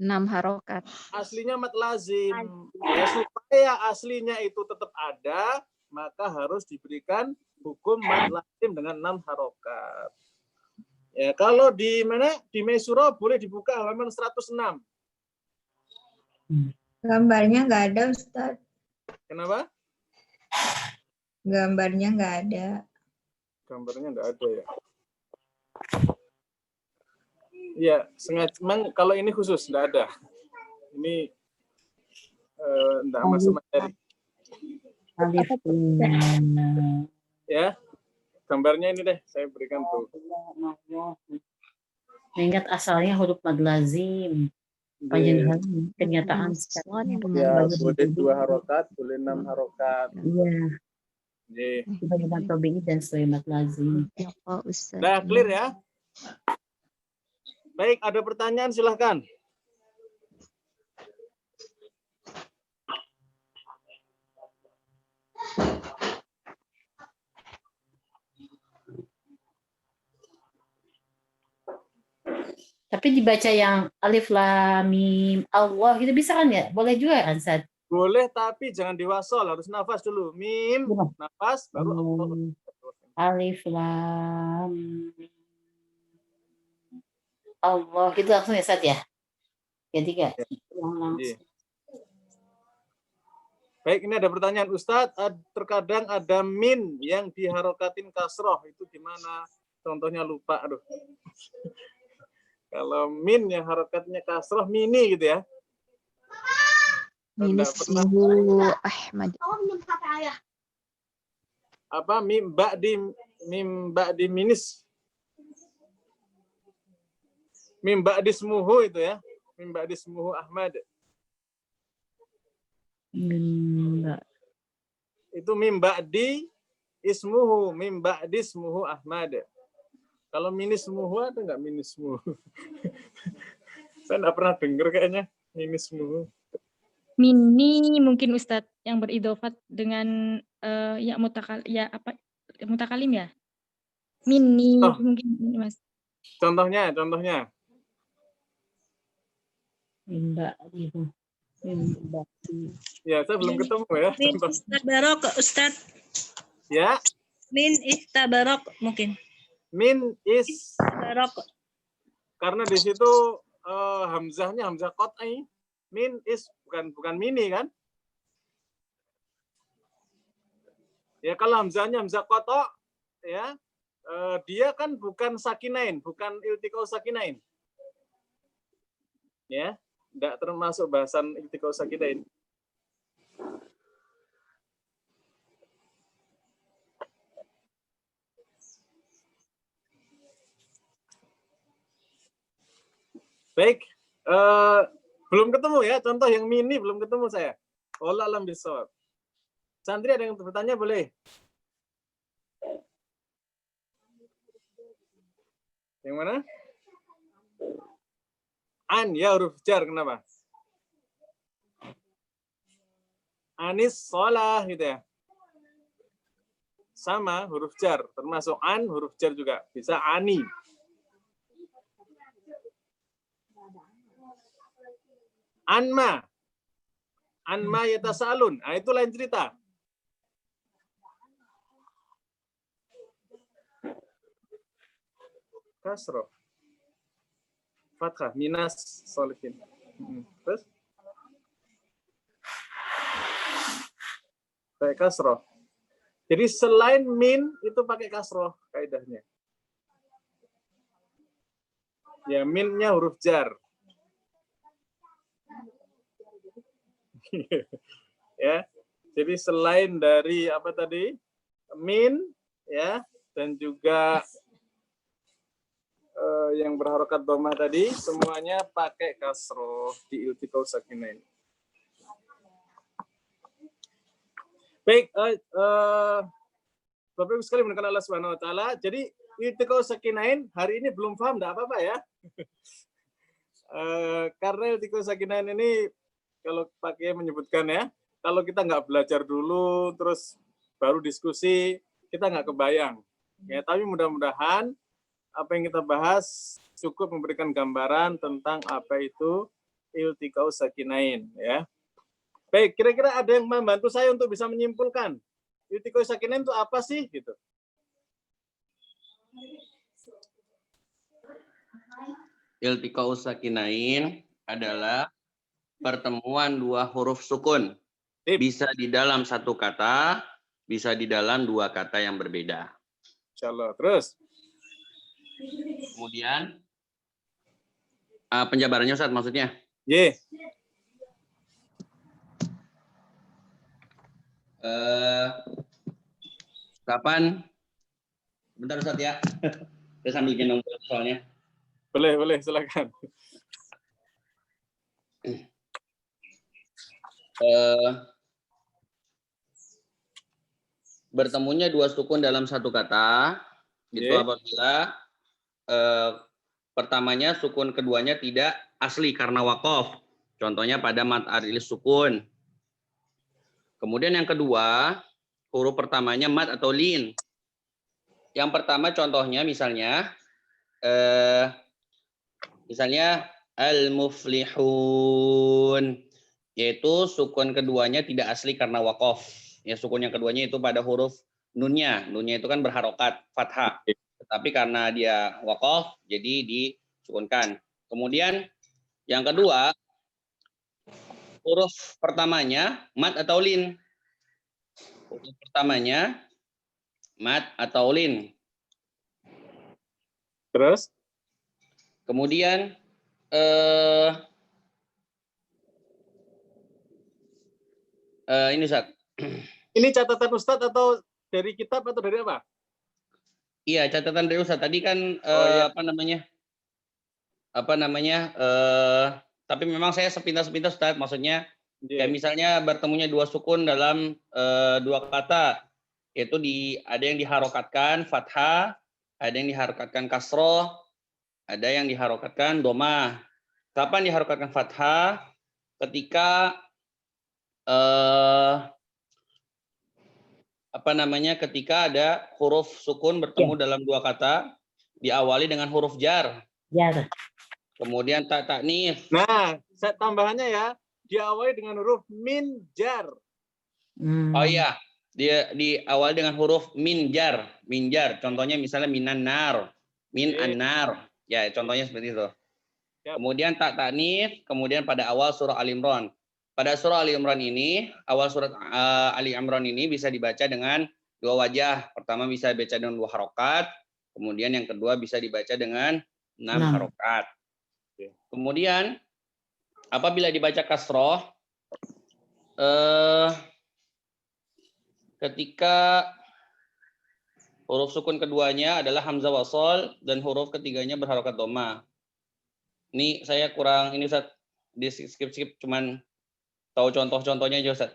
Speaker 12: 6 harokat.
Speaker 7: Aslinya mat lazim. Ya, supaya aslinya itu tetap ada, maka harus diberikan hukum mat lazim dengan 6 harokat. Ya, kalau di mana? Di Mesurah boleh dibuka halaman 106.
Speaker 14: Gambarnya nggak ada, Ustaz.
Speaker 7: Kenapa?
Speaker 14: Gambarnya nggak ada.
Speaker 7: Gambarnya nggak ada ya. Iya, sengaja. Memang kalau ini khusus nggak ada. Ini nggak masuk materi. Ya, gambarnya ini deh, saya berikan tuh.
Speaker 3: Ingat asalnya huruf mad lazim. Panjang kenyataan secara
Speaker 7: Ya, boleh 2 harokat, boleh 6 harokat.
Speaker 3: Iya.
Speaker 7: Iya.
Speaker 3: Sebagai matobi'i dan sebagai mad lazim.
Speaker 7: Nah, clear ya? Baik, ada pertanyaan silahkan.
Speaker 3: Tapi dibaca yang alif lam mim Allah gitu bisa kan ya? Boleh juga kan, Ustaz?
Speaker 7: Boleh, tapi jangan diwasol, harus nafas dulu. Mim, nafas, baru Allah.
Speaker 3: Alif lam mim Allah gitu langsung ya, Ustaz ya? Jadi enggak langsung.
Speaker 7: Baik, ini ada pertanyaan Ustadz, terkadang ada min yang diharokatin kasroh, itu gimana? Contohnya lupa, aduh. Kalau min yang harokatnya kasroh, mini gitu ya.
Speaker 12: Minus Ibu Ahmad.
Speaker 7: Apa mim ba'di minis. Mim ba'di smuhu itu ya. Mim ba'di smuhu Ahmad. Itu mim ba'di ismuhu, mim ba'di ismuhu Ahmad. Kalau minis smuhu ada nggak minis smuhu? Saya nggak pernah dengar kayaknya minis smuhu.
Speaker 10: Mini mungkin Ustadz yang beridofat dengan ya mutakalim ya. Mini mungkin Mas.
Speaker 7: Contohnya.
Speaker 3: Mbak itu.
Speaker 7: Ya, saya belum ketemu ya.
Speaker 15: Min istabarok, Ustadz.
Speaker 7: Ya.
Speaker 15: Min istabarok mungkin.
Speaker 7: Min is
Speaker 15: barok.
Speaker 7: Karena di situ hamzahnya hamzah qat'i. Min is bukan mini kan? Ya kalau hamzahnya hamzah qat'a ya dia kan bukan sakinain, bukan iltiqau sakinain. Ya, enggak termasuk bahasan iltiqau sakinain. Baik, belum ketemu ya, contoh yang mini belum ketemu saya. Wallah alam bisawab. Santri ada yang bertanya boleh? Yang mana? An, ya huruf jar, kenapa? Anis sholah gitu ya. Sama huruf jar, termasuk an, huruf jar juga. Bisa ani. Anma yatasalun. Nah, itu lain cerita. kasroh. Fathah, minas solihin. Terus? Pakai kasroh. Jadi selain min itu pakai kasroh kaidahnya. Ya, minnya huruf jar. Ya. Jadi selain dari apa tadi? Min ya, dan juga yang berharokat dhammah tadi semuanya pakai kasroh di iltiqau sakinain. Baik, Bapak Ibu sekalian mengenal Allah Subhanahu wa taala. Jadi iltiqau sakinain hari ini belum paham, enggak apa-apa ya. Karena iltiqau sakinain ini kalau pakai menyebutkan ya, kalau kita nggak belajar dulu terus baru diskusi, kita nggak kebayang. Ya, tapi mudah-mudahan apa yang kita bahas cukup memberikan gambaran tentang apa itu iltiqau sakinain ya. Baik, kira-kira ada yang membantu saya untuk bisa menyimpulkan iltiqau sakinain itu apa sih gitu?
Speaker 13: Iltiqau sakinain adalah pertemuan dua huruf sukun. Bisa di dalam satu kata, bisa di dalam dua kata yang berbeda.
Speaker 7: Insyaallah. Terus?
Speaker 13: Kemudian penjabarannya Ustaz maksudnya?
Speaker 7: Ye.
Speaker 13: Kapan? Bentar Ustaz ya. Saya sambil gendong soalnya.
Speaker 7: Boleh, silakan.
Speaker 13: Bertemunya dua sukun dalam satu kata, itu apabila pertamanya sukun keduanya tidak asli karena waqaf. Contohnya pada mad alis sukun. Kemudian yang kedua, huruf pertamanya mad atau lin. Yang pertama contohnya misalnya al-muflihun, yaitu sukun keduanya tidak asli karena waqaf. Ya, sukun yang keduanya itu pada huruf nunnya. Nunnya itu kan berharokat fathah. Tetapi karena dia waqaf, jadi disukunkan. Kemudian yang kedua, huruf pertamanya mad atau lin. Huruf pertamanya mad atau lin.
Speaker 7: Terus?
Speaker 13: Kemudian ini Ustaz.
Speaker 7: Ini catatan Ustadz atau dari kitab atau dari apa?
Speaker 13: Iya, catatan dari Ustadz. Tadi kan tapi memang saya sepintas-sepintas Ustadz. Maksudnya kayak misalnya bertemunya dua sukun dalam dua kata, yaitu ada yang diharokatkan fathah, ada yang diharokatkan kasroh, ada yang diharokatkan dhammah. Kapan diharokatkan fathah? Ketika ketika ada huruf sukun bertemu dalam dua kata, diawali dengan huruf jar.
Speaker 3: Jar.
Speaker 13: Kemudian tak taknif.
Speaker 7: Nah, saya tambahannya ya, diawali dengan huruf min jar.
Speaker 13: Oh iya, dia diawali dengan huruf min jar. Min jar. Contohnya misalnya minan nar, min an-nar. Ya, contohnya seperti itu. Kemudian tak taknif, kemudian pada awal surah Al-Imran. Pada surah Ali Imran ini, awal surat Ali Imran ini bisa dibaca dengan dua wajah. Pertama bisa dibaca dengan 2 harokat, kemudian yang kedua bisa dibaca dengan 6 harokat. Kemudian apabila dibaca kasroh, ketika huruf sukun keduanya adalah hamzah wasol dan huruf ketiganya berharokat dhammah. Ini saya kurang ini Ustaz, di skip cuman tahu contoh-contohnya aja Ustaz.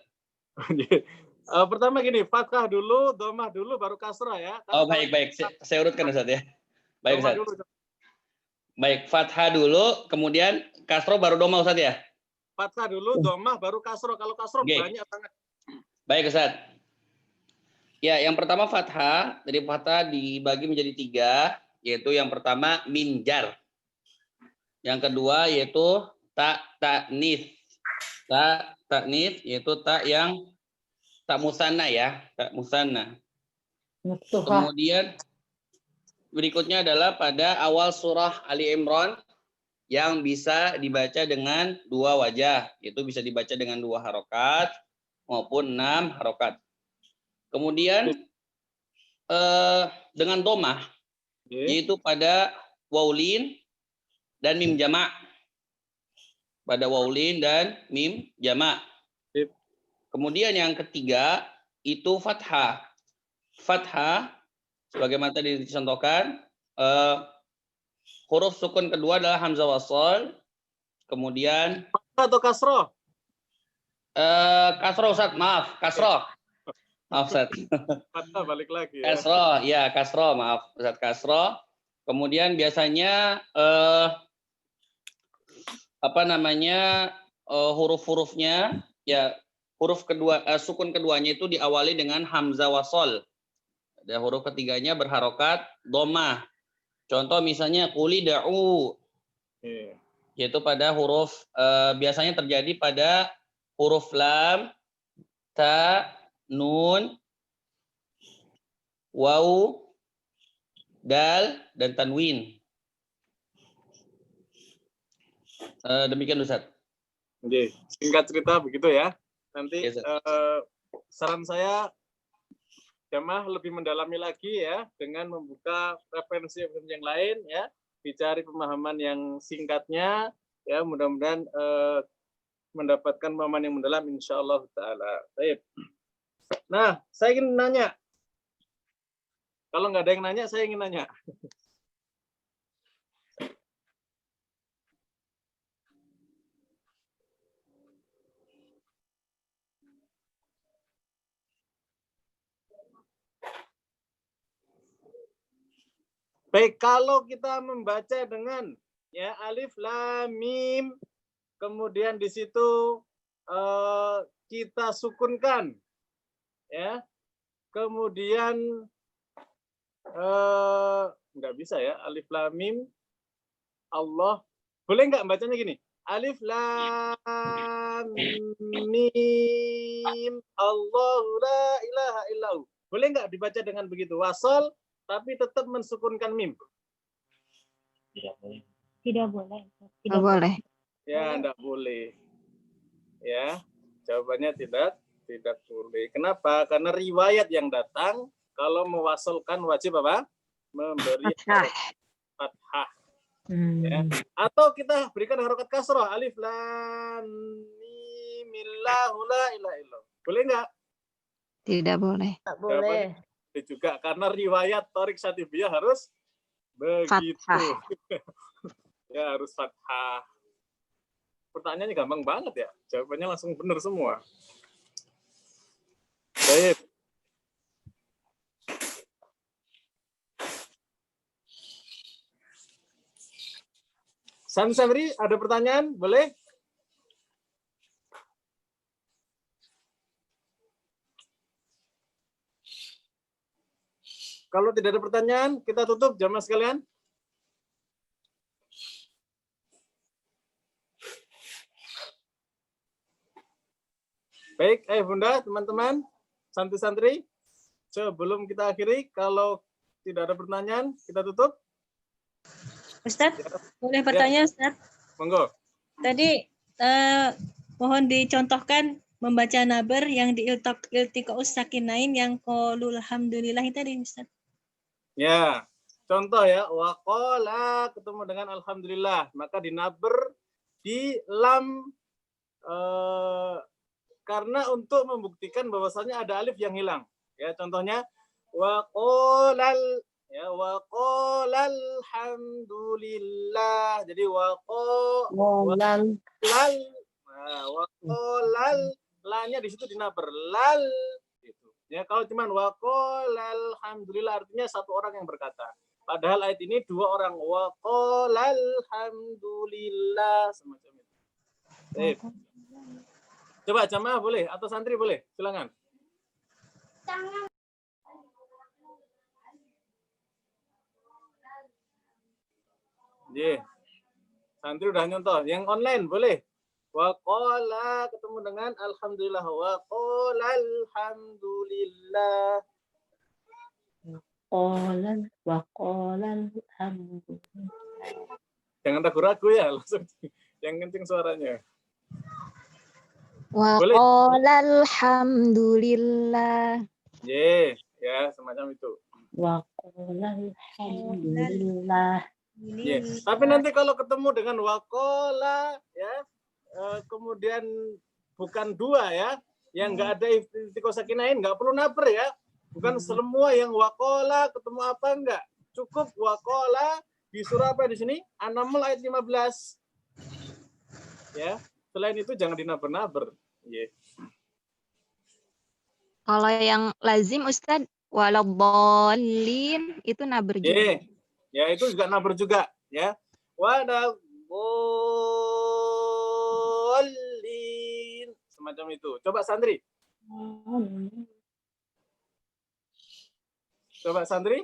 Speaker 7: Pertama gini, fathah dulu, dhammah dulu, baru kasrah ya.
Speaker 13: Oh baik. Saya urutkan Ustaz ya. Baik Ustaz. Baik, fathah dulu, kemudian kasroh baru dhammah Ustaz ya.
Speaker 7: Fathah dulu, dhammah baru kasroh. Kalau kasroh banyak banget.
Speaker 13: Baik Ustaz. Ya, yang pertama fathah. Jadi fathah dibagi menjadi 3, yaitu yang pertama min jar. Yang kedua yaitu tak taknif. Tak taknif yaitu tak yang tak musanna ya, tak musanna. Kemudian berikutnya adalah pada awal surah Ali Imran yang bisa dibaca dengan 2 wajah. Itu bisa dibaca dengan 2 harokat maupun 6 harokat. Kemudian dengan domah, yaitu pada waulin dan mim jamak. Pada waulin dan mim jamak. Kemudian yang ketiga itu fathah. Fathah, sebagaimana tadi dicontohkan, huruf sukun kedua adalah hamzah wasol. Kemudian
Speaker 7: atau kasroh?
Speaker 13: Kasroh, Ustaz. Maaf, kasroh. Maaf, Ustaz.
Speaker 7: Fathah balik lagi ya.
Speaker 13: Kasroh, ya kasroh. Maaf, Ustaz, kasroh. Kemudian biasanya huruf-hurufnya ya huruf kedua sukun keduanya itu diawali dengan hamzah wasol. Dan huruf ketiganya berharokat domah. Contoh misalnya qulida'u. Yaitu pada huruf biasanya terjadi pada huruf lam, ta, nun, waw, dal, dan tanwin. Demikian Ustaz.
Speaker 7: Oke, singkat cerita begitu ya. Nanti saran saya jamaah lebih mendalami lagi ya dengan membuka referensi yang lain ya, dicari pemahaman yang singkatnya ya, mudah-mudahan mendapatkan pemahaman yang mendalam insyaallah taala. Baik. Nah, saya ingin nanya. Kalau nggak ada yang nanya, saya ingin nanya. Baik, kalau kita membaca dengan ya alif lam mim, kemudian di situ kita sukunkan, ya, kemudian nggak bisa ya alif lam mim Allah, boleh nggak bacanya gini, alif lam mim Allahu la ilaha illahu, boleh nggak dibaca dengan begitu wasol tapi tetap mensukunkan mim?
Speaker 11: Tidak boleh. Tidak boleh.
Speaker 12: Tidak boleh.
Speaker 7: Ya, tidak boleh. Ya, jawabannya tidak boleh. Kenapa? Karena riwayat yang datang kalau mewasolkan wajib apa? Memberi fathah. Ya. Atau kita berikan harokat kasroh, alif lam mim Allahu la ilaha illallah. Boleh nggak?
Speaker 12: Tidak boleh.
Speaker 7: Tidak boleh. Juga karena riwayat Thoriq Syatibiyah harus begitu. Ya, harus fathah. Pertanyaannya gampang banget ya. Jawabannya langsung benar semua. Baik. Santri, ada pertanyaan? Boleh? Kalau tidak ada pertanyaan, kita tutup jamaah sekalian. Baik, Bunda, teman-teman, santri-santri, sebelum kita akhiri, kalau tidak ada pertanyaan, kita tutup.
Speaker 15: Ustadz, boleh bertanya, Ustadz?
Speaker 7: Monggo.
Speaker 15: Tadi mohon dicontohkan membaca naber yang di iltiqaus sakinain yang qolul hamdulillah tadi, Ustadz.
Speaker 7: Ya, contoh ya, waqala ketemu dengan alhamdulillah, maka di naber di lam karena untuk membuktikan bahwasanya ada alif yang hilang. Ya, contohnya waqalal ya waqalal hamdulillah. Jadi waqalal waqalal la-nya di situ di naber lal. Ya, kalau cuman waqalal hamdulillah artinya satu orang yang berkata. Padahal ayat ini dua orang waqalal hamdulillah semacam itu. Coba jamaah boleh atau santri boleh? Silakan. Santri udah nyontoh. Yang online boleh? Waqala ketemu dengan alhamdulillah. Waqala alhamdulillah.
Speaker 3: Waqolal hamdu.
Speaker 7: Jangan ragu-ragu ya, langsung yang kencing suaranya.
Speaker 12: Wa
Speaker 7: Boleh.
Speaker 12: qala alhamdulillah.
Speaker 7: Ya, semacam itu.
Speaker 3: Waqolal hamdulillah.
Speaker 7: Ya. Tapi nanti kalau ketemu dengan wakola, ya, kemudian bukan dua ya, yang nggak ada iltiko sakinain, nggak perlu naber ya. Bukan semua yang wakola ketemu apa enggak. Cukup wakola di surah apa di sini? An-Naml ayat 15. Ya, selain itu jangan dinaber-naber. Yeah.
Speaker 12: Kalau yang lazim Ustadz waladhdallin itu naber juga.
Speaker 7: Ya, itu juga naber juga ya. Waladhdallin semacam itu. Coba santri. Coba santri.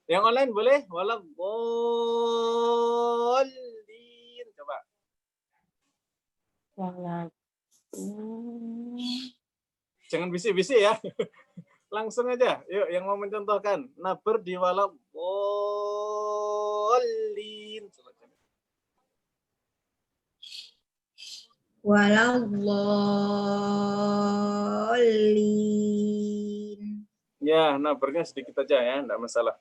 Speaker 7: Yang online boleh? Waladhdallin. Coba. Jangan bisik-bisik ya. Langsung aja. Yuk, yang mau mencontohkan. Naber di waladhdallin.
Speaker 14: Waladhdallin.
Speaker 7: Ya, nabernya sedikit aja ya, enggak masalah.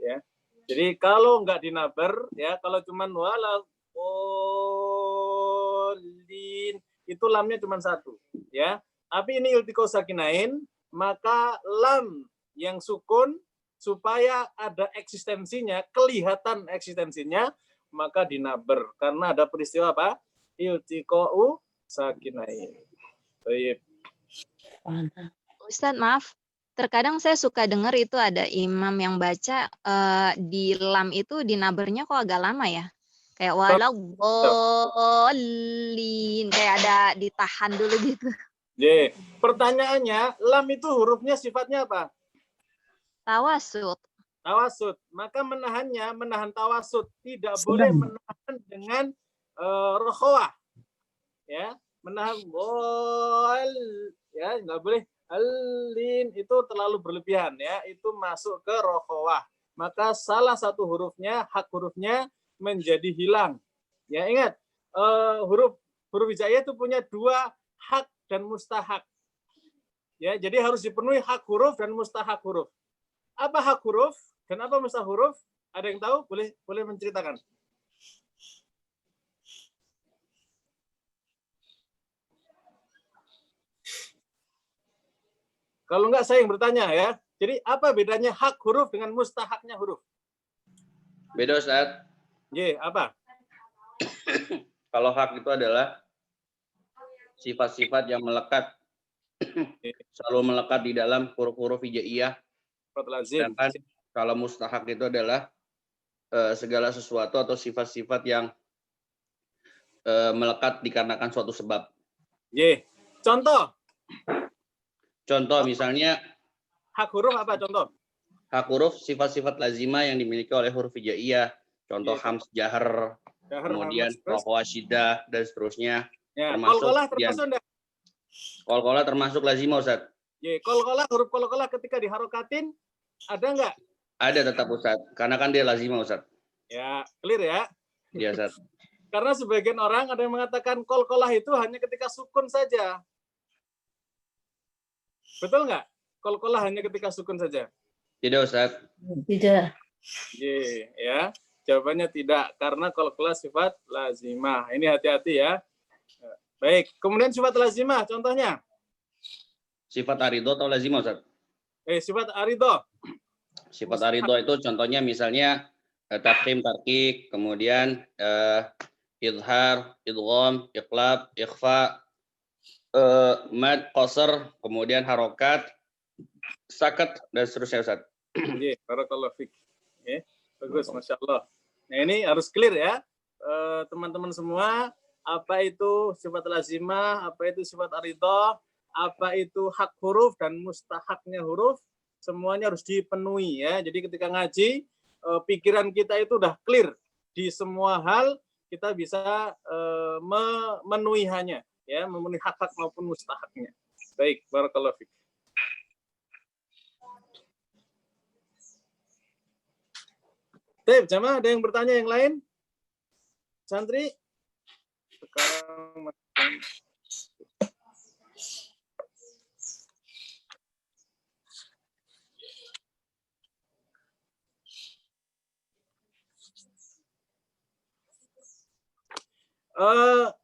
Speaker 7: Ya. Jadi kalau enggak dinaber ya, kalau cuman waladhdallin itu lamnya cuma satu, ya. Tapi ini iltiqo sakinain, maka lam yang sukun supaya ada eksistensinya, kelihatan eksistensinya, maka dinaber karena ada peristiwa apa? Iltiqo sakinain. Baik.
Speaker 12: Ustadz maaf, terkadang saya suka dengar itu ada imam yang baca di lam itu dinabernya kok agak lama ya. Kayak waladhdallin, kayak ada ditahan dulu gitu.
Speaker 7: Pertanyaannya, lam itu hurufnya sifatnya apa?
Speaker 12: Tawasud.
Speaker 7: Tawasud. Maka menahannya, menahan tawasud. Tidak boleh menahan dengan rokhawah. Ya, menahan ya, nggak boleh. Alin itu terlalu berlebihan ya, itu masuk ke rokhawah. Maka salah satu hurufnya, hak hurufnya menjadi hilang. Ya, ingat, huruf hijaiyah itu punya dua hak dan mustahak. Ya, jadi harus dipenuhi hak huruf dan mustahak huruf. Apa hak huruf dan apa mustahak huruf? Ada yang tahu? Boleh menceritakan. Kalau enggak saya yang bertanya ya. Jadi apa bedanya hak huruf dengan mustahaknya huruf?
Speaker 13: Beda Ustaz.
Speaker 7: Apa?
Speaker 13: Kalau hak itu adalah sifat-sifat yang melekat, selalu melekat di dalam huruf-huruf hijaiyah. Sedangkan kalau mustahak itu adalah segala sesuatu atau sifat-sifat yang melekat dikarenakan suatu sebab. Contoh misalnya
Speaker 7: hak huruf apa contoh?
Speaker 13: Hak huruf sifat-sifat lazimah yang dimiliki oleh huruf hijaiyah. Contoh hams jahar, kemudian rokhawah syiddah dan seterusnya.
Speaker 7: Ya,
Speaker 13: termasuk
Speaker 7: kolkolah
Speaker 13: termasuk lazimah Ustaz.
Speaker 7: Kolkolah, huruf kolkolah ketika diharokatin ada enggak?
Speaker 13: Ada tetap Ustaz, karena kan dia lazimah Ustaz.
Speaker 7: Ya, clear ya?
Speaker 13: Iya Ustaz.
Speaker 7: Karena sebagian orang ada yang mengatakan kolkolah itu hanya ketika sukun saja. Betul nggak? Kolkolah hanya ketika sukun saja.
Speaker 13: Tidak Ustaz.
Speaker 3: Tidak.
Speaker 7: Ya. Jawabannya tidak, karena kolkolah sifat lazimah. Ini hati-hati ya. Baik, kemudian sifat lazimah, contohnya?
Speaker 13: Sifat aridho atau lazimah Ustaz?
Speaker 7: Sifat aridho.
Speaker 13: Sifat aridho itu contohnya misalnya tafkhim, tarkik, kemudian idhar, idgham, iqlab, ikhfa, mad, qasr, kemudian harokat, sakat, dan seterusnya Ustaz.
Speaker 7: Barakallahu fiik. Bagus, Masya Allah. Nah ini harus clear ya, teman-teman semua, apa itu sifat lazimah, apa itu sifat aridho, apa itu hak huruf dan mustahaknya huruf, semuanya harus dipenuhi ya. Jadi ketika ngaji, pikiran kita itu udah clear di semua hal, kita bisa memenuhi hanya ya, memenuhi hak-hak maupun mustahaknya. Baik, barakallahu fiik. Baik, jamaah ada yang bertanya yang lain? Santri? Sekarang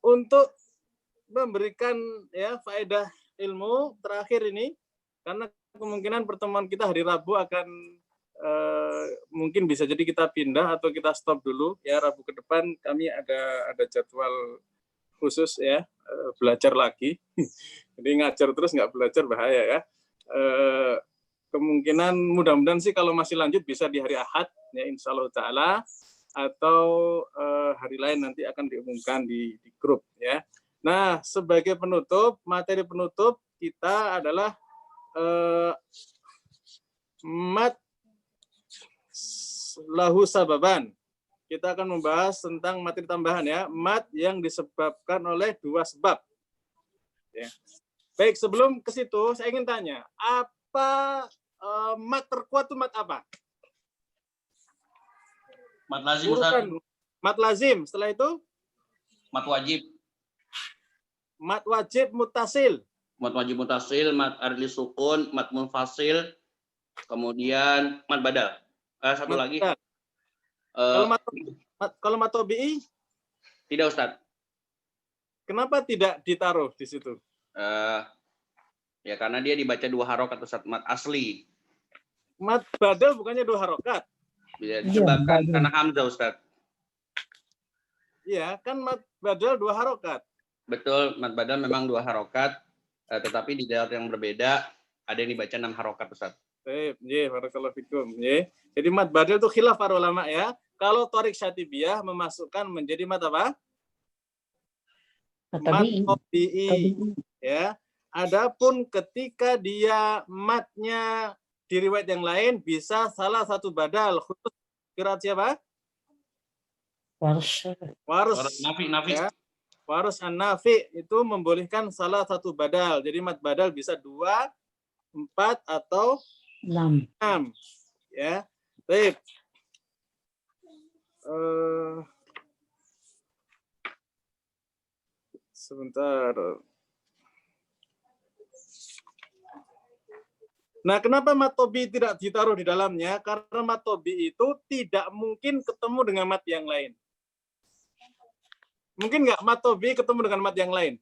Speaker 7: untuk memberikan ya faedah ilmu terakhir ini, karena kemungkinan pertemuan kita hari Rabu akan mungkin bisa jadi kita pindah atau kita stop dulu ya. Rabu ke depan kami ada jadwal khusus ya, belajar lagi. Jadi ngajar terus nggak belajar bahaya ya. Kemungkinan mudah-mudahan sih kalau masih lanjut bisa di hari Ahad ya, insya Allah Ta'ala, atau hari lain nanti akan diumumkan di grup ya. Nah, sebagai penutup, materi penutup kita adalah mat lahu sababan. Kita akan membahas tentang materi tambahan ya, mat yang disebabkan oleh dua sebab. Ya. Baik, sebelum ke situ saya ingin tanya, apa mat terkuat itu mat apa?
Speaker 13: Mat lazim, Ustaz.
Speaker 7: Mat lazim, setelah itu?
Speaker 13: Mat wajib.
Speaker 7: Mat wajib mutasil.
Speaker 13: Mat wajib mutasil, mat arli sukun, mat munfasil, kemudian mat badal. Satu
Speaker 7: mat
Speaker 13: lagi.
Speaker 7: Kalau mat tobi'i?
Speaker 13: Tidak, Ustaz.
Speaker 7: Kenapa tidak ditaruh di situ?
Speaker 13: Ya karena dia dibaca dua harokat, Ustaz, mat asli.
Speaker 7: Mat badal bukannya dua harokat?
Speaker 13: Ya, disebabkan karena hamzah, Ustaz.
Speaker 7: Iya, kan mat badal dua harokat.
Speaker 13: Betul, mat badal memang dua harokat, tetapi di daerah yang berbeda ada yang dibaca 6 harokat, Ustaz.
Speaker 7: Barakallahu fikum. Jadi mat badal itu khilaf para ulama ya. Kalau Thariq Syatibiyah memasukkan menjadi mat apa? Mat tabi'i. Ya. Adapun ketika dia matnya di riwayat yang lain bisa salah satu badal khusus qiraat siapa? Warsh.
Speaker 13: Nafi.
Speaker 7: Ya. Warsh an-Nafi itu membolehkan salah satu badal. Jadi mat badal bisa 2, 4 atau 6. Ya. Baik. Sebentar. Nah, kenapa mat tobi tidak ditaruh di dalamnya? Karena mat tobi itu tidak mungkin ketemu dengan mat yang lain. Mungkin nggak mat tobi ketemu dengan mat yang lain?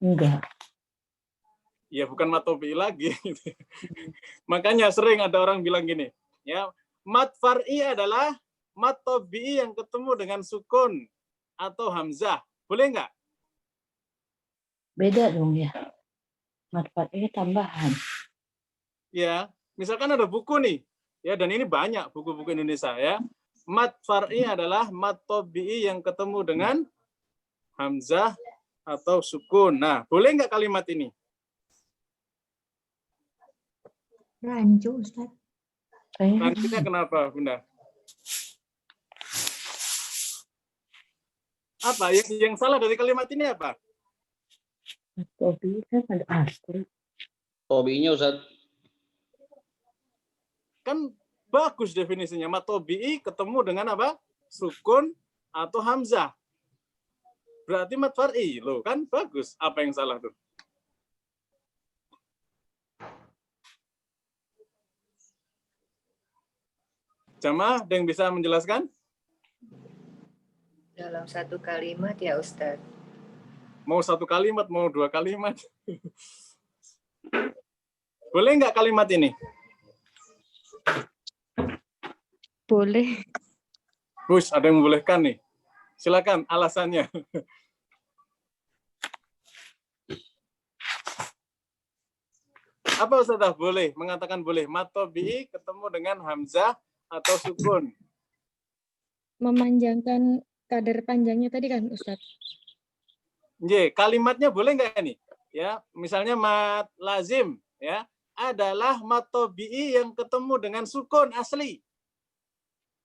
Speaker 3: Enggak.
Speaker 7: Ya, bukan mat tobi lagi. Makanya sering ada orang bilang gini, ya, mat far'i adalah mat tobi yang ketemu dengan sukun atau hamzah. Boleh nggak?
Speaker 3: Beda dong ya. Mat far'i tambahan.
Speaker 7: Ya, misalkan ada buku nih, ya, dan ini banyak buku-buku Indonesia ya. Mat far'i adalah mat tobi'i yang ketemu dengan hamzah atau sukun. Nah, boleh nggak kalimat ini?
Speaker 14: Rancu, Ustaz.
Speaker 7: Rancunya kenapa, Bunda? Apa yang salah dari kalimat ini apa?
Speaker 3: Tobi kan ada asli.
Speaker 13: Tobi'nya, Ustaz.
Speaker 7: Kan bagus definisinya. Mat tobi'i ketemu dengan apa? Sukun atau hamzah. Berarti mat far'i. Loh, kan bagus. Apa yang salah tuh? Jamaah, ada yang bisa menjelaskan?
Speaker 16: Dalam satu kalimat ya, Ustaz.
Speaker 7: Mau satu kalimat, mau 2 kalimat. Boleh nggak kalimat ini?
Speaker 5: Boleh.
Speaker 7: Gus, ada yang membolehkan nih. Silakan alasannya. Apa Ustazah boleh? Mengatakan boleh. Mat tobi'i ketemu dengan hamzah atau sukun.
Speaker 5: Memanjangkan kadar panjangnya tadi kan, Ustaz?
Speaker 7: Kalimatnya boleh nggak ini? Ya, misalnya mat lazim ya adalah mat tobi'i yang ketemu dengan sukun asli.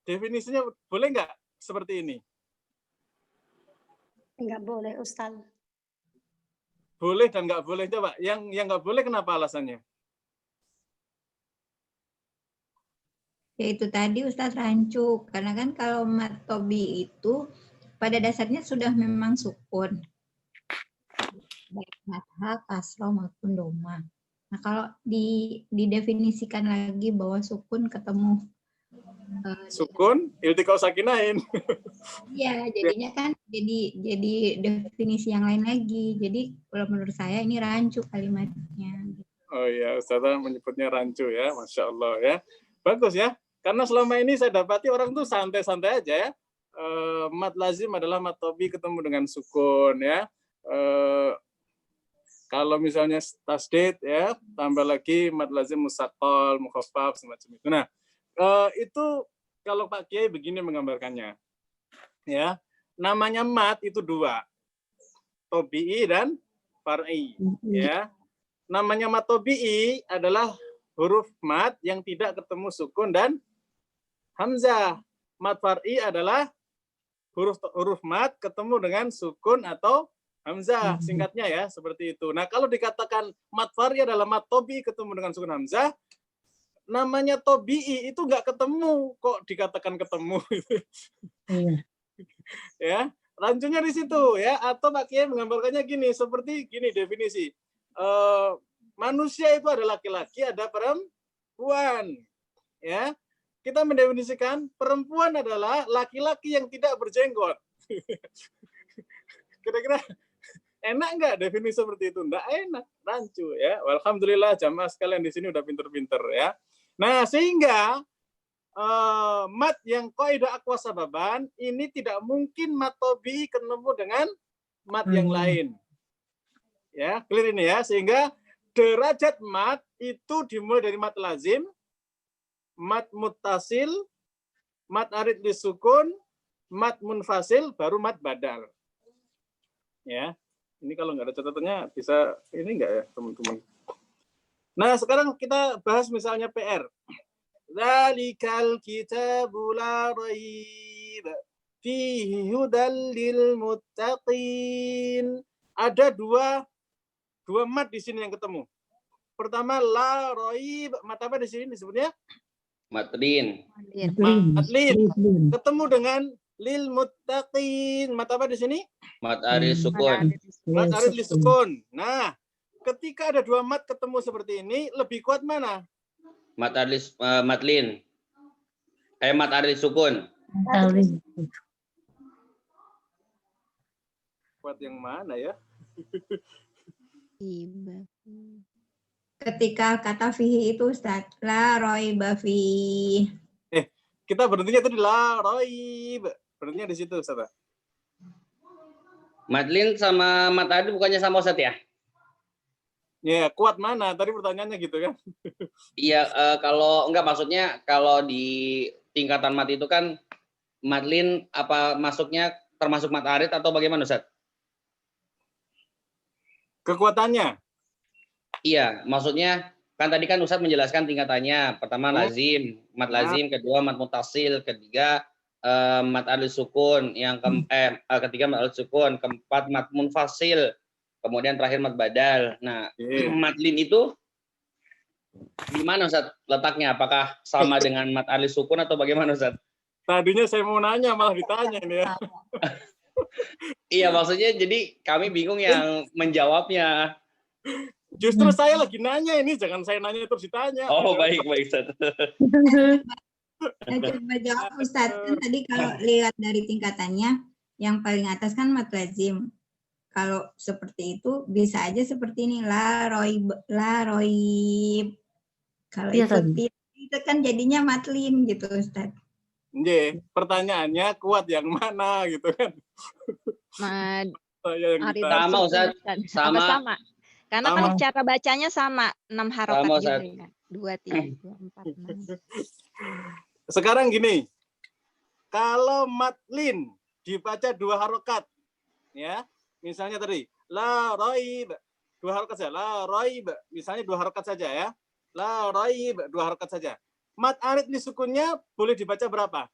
Speaker 7: Definisinya boleh nggak seperti ini?
Speaker 17: Nggak boleh, Ustaz.
Speaker 7: boleh dan nggak boleh, coba. Yang nggak boleh kenapa alasannya?
Speaker 14: Ya itu tadi Ustadz rancu, karena kan kalau mat tobi itu pada dasarnya sudah memang sukun. Baik fathah, kasroh maupun doma. Nah kalau didefinisikan lagi bahwa sukun ketemu
Speaker 7: Sukun, iltiqau sakinain.
Speaker 14: Iya, jadinya kan jadi definisi yang lain lagi. Jadi kalau menurut saya ini rancu kalimatnya.
Speaker 7: Oh iya, Ustazah menyebutnya rancu ya, Masya Allah ya. Bagus ya, karena selama ini saya dapati orang tuh santai-santai aja ya. Mat lazim adalah mat tobi ketemu dengan sukun ya. Kalau misalnya tasdid ya, tambah lagi mat lazim musaqqal, mukhaffaf semacam itu. Nah, itu kalau Pak Kiai begini menggambarkannya. Ya, namanya mat itu dua. Tobi'i dan far'i ya. Namanya mat tobi'i adalah huruf mat yang tidak ketemu sukun dan hamzah. Mat far'i adalah huruf mat ketemu dengan sukun atau hamzah, singkatnya ya, seperti itu. Nah, kalau dikatakan mat far'i adalah mat tobi'i ketemu dengan sukun hamzah, namanya tobi'i itu nggak ketemu, kok dikatakan ketemu. Ya, rancunya di situ ya. Atau Pak Kiai menggambarkannya gini, seperti gini definisi. Manusia itu ada laki-laki, ada perempuan. Ya, kita mendefinisikan perempuan adalah laki-laki yang tidak berjenggot. Kira-kira enak nggak definisi seperti itu? Nggak enak, rancu ya. Alhamdulillah jamaah sekalian di sini udah pinter-pinter ya. Nah, sehingga mat yang kaidah aqwa sababan ini tidak mungkin mat tobi ketemu dengan mat yang lain. Ya, clear ini ya. Sehingga derajat mat itu dimulai dari mat lazim, mat muttasil, mat arid disukun, mat munfasil, baru mat badal. Ya, ini kalau nggak ada catatannya bisa ini nggak ya teman-teman? Nah, sekarang kita bahas misalnya PR. Dzalikal kitabu la raib fihi hudal lil muttaqin. Ada dua mat di sini yang ketemu. Pertama la raib, mat apa di sini disebutnya?
Speaker 13: Matlin.
Speaker 7: Matlin. Ketemu dengan lil muttaqin. Mat apa di sini?
Speaker 13: Mat arid sukun.
Speaker 7: Mat arid sukun. Nah, ketika ada dua mat ketemu seperti ini, lebih kuat mana?
Speaker 13: Mat matlin. Mat arid sukun.
Speaker 7: Kuat yang mana ya?
Speaker 14: Ketika kata fihi itu Ustaz, la raiba fi.
Speaker 7: Kita berhentinya tadi la raib. Berhentinya di situ Ustaz.
Speaker 13: Matlin sama mat arid bukannya sama Ustaz ya?
Speaker 7: Ya, kuat mana? Tadi pertanyaannya gitu kan?
Speaker 13: Iya, kalau enggak maksudnya kalau di tingkatan mat itu kan matlin apa masuknya termasuk mat arid atau bagaimana Ustaz?
Speaker 7: Kekuatannya?
Speaker 13: Iya, maksudnya kan tadi kan Ustaz menjelaskan tingkatannya. Pertama lazim, mat lazim, kedua mat mutasil, ketiga mat arid sukun, yang ketiga mat arid sukun, keempat mat munfasil. Kemudian terakhir mat badal. Nah, matlin itu di mana Ustaz letaknya? Apakah sama dengan mat arid sukun atau bagaimana Ustaz?
Speaker 7: Tadinya saya mau nanya malah ditanya ini ya.
Speaker 13: Iya, maksudnya jadi kami bingung yang menjawabnya.
Speaker 7: Justru saya lagi nanya ini, jangan saya nanya terus ditanya.
Speaker 13: Oh, baik Ustaz.
Speaker 14: Coba jawab Ustaz. Kan tadi kalau lihat dari tingkatannya, yang paling atas kan mat lazim. Kalau seperti itu bisa aja seperti ini la roib. Kalau itu kan jadinya matlin gitu Ustaz.
Speaker 7: Nggih, pertanyaannya kuat yang mana gitu kan?
Speaker 13: Sama Ustaz.
Speaker 12: Sama. Karena kan cara bacanya sama 6 harokat
Speaker 13: sama,
Speaker 12: juga ya. 2, 3, 2, 4, 6.
Speaker 7: Sekarang gini. Kalau matlin dibaca 2 harokat ya. Misalnya tadi, la raib, 2 harokat saja. La raib, misalnya 2 harokat saja ya. La raib, 2 harokat saja. Mat arid li sukunnya boleh dibaca berapa?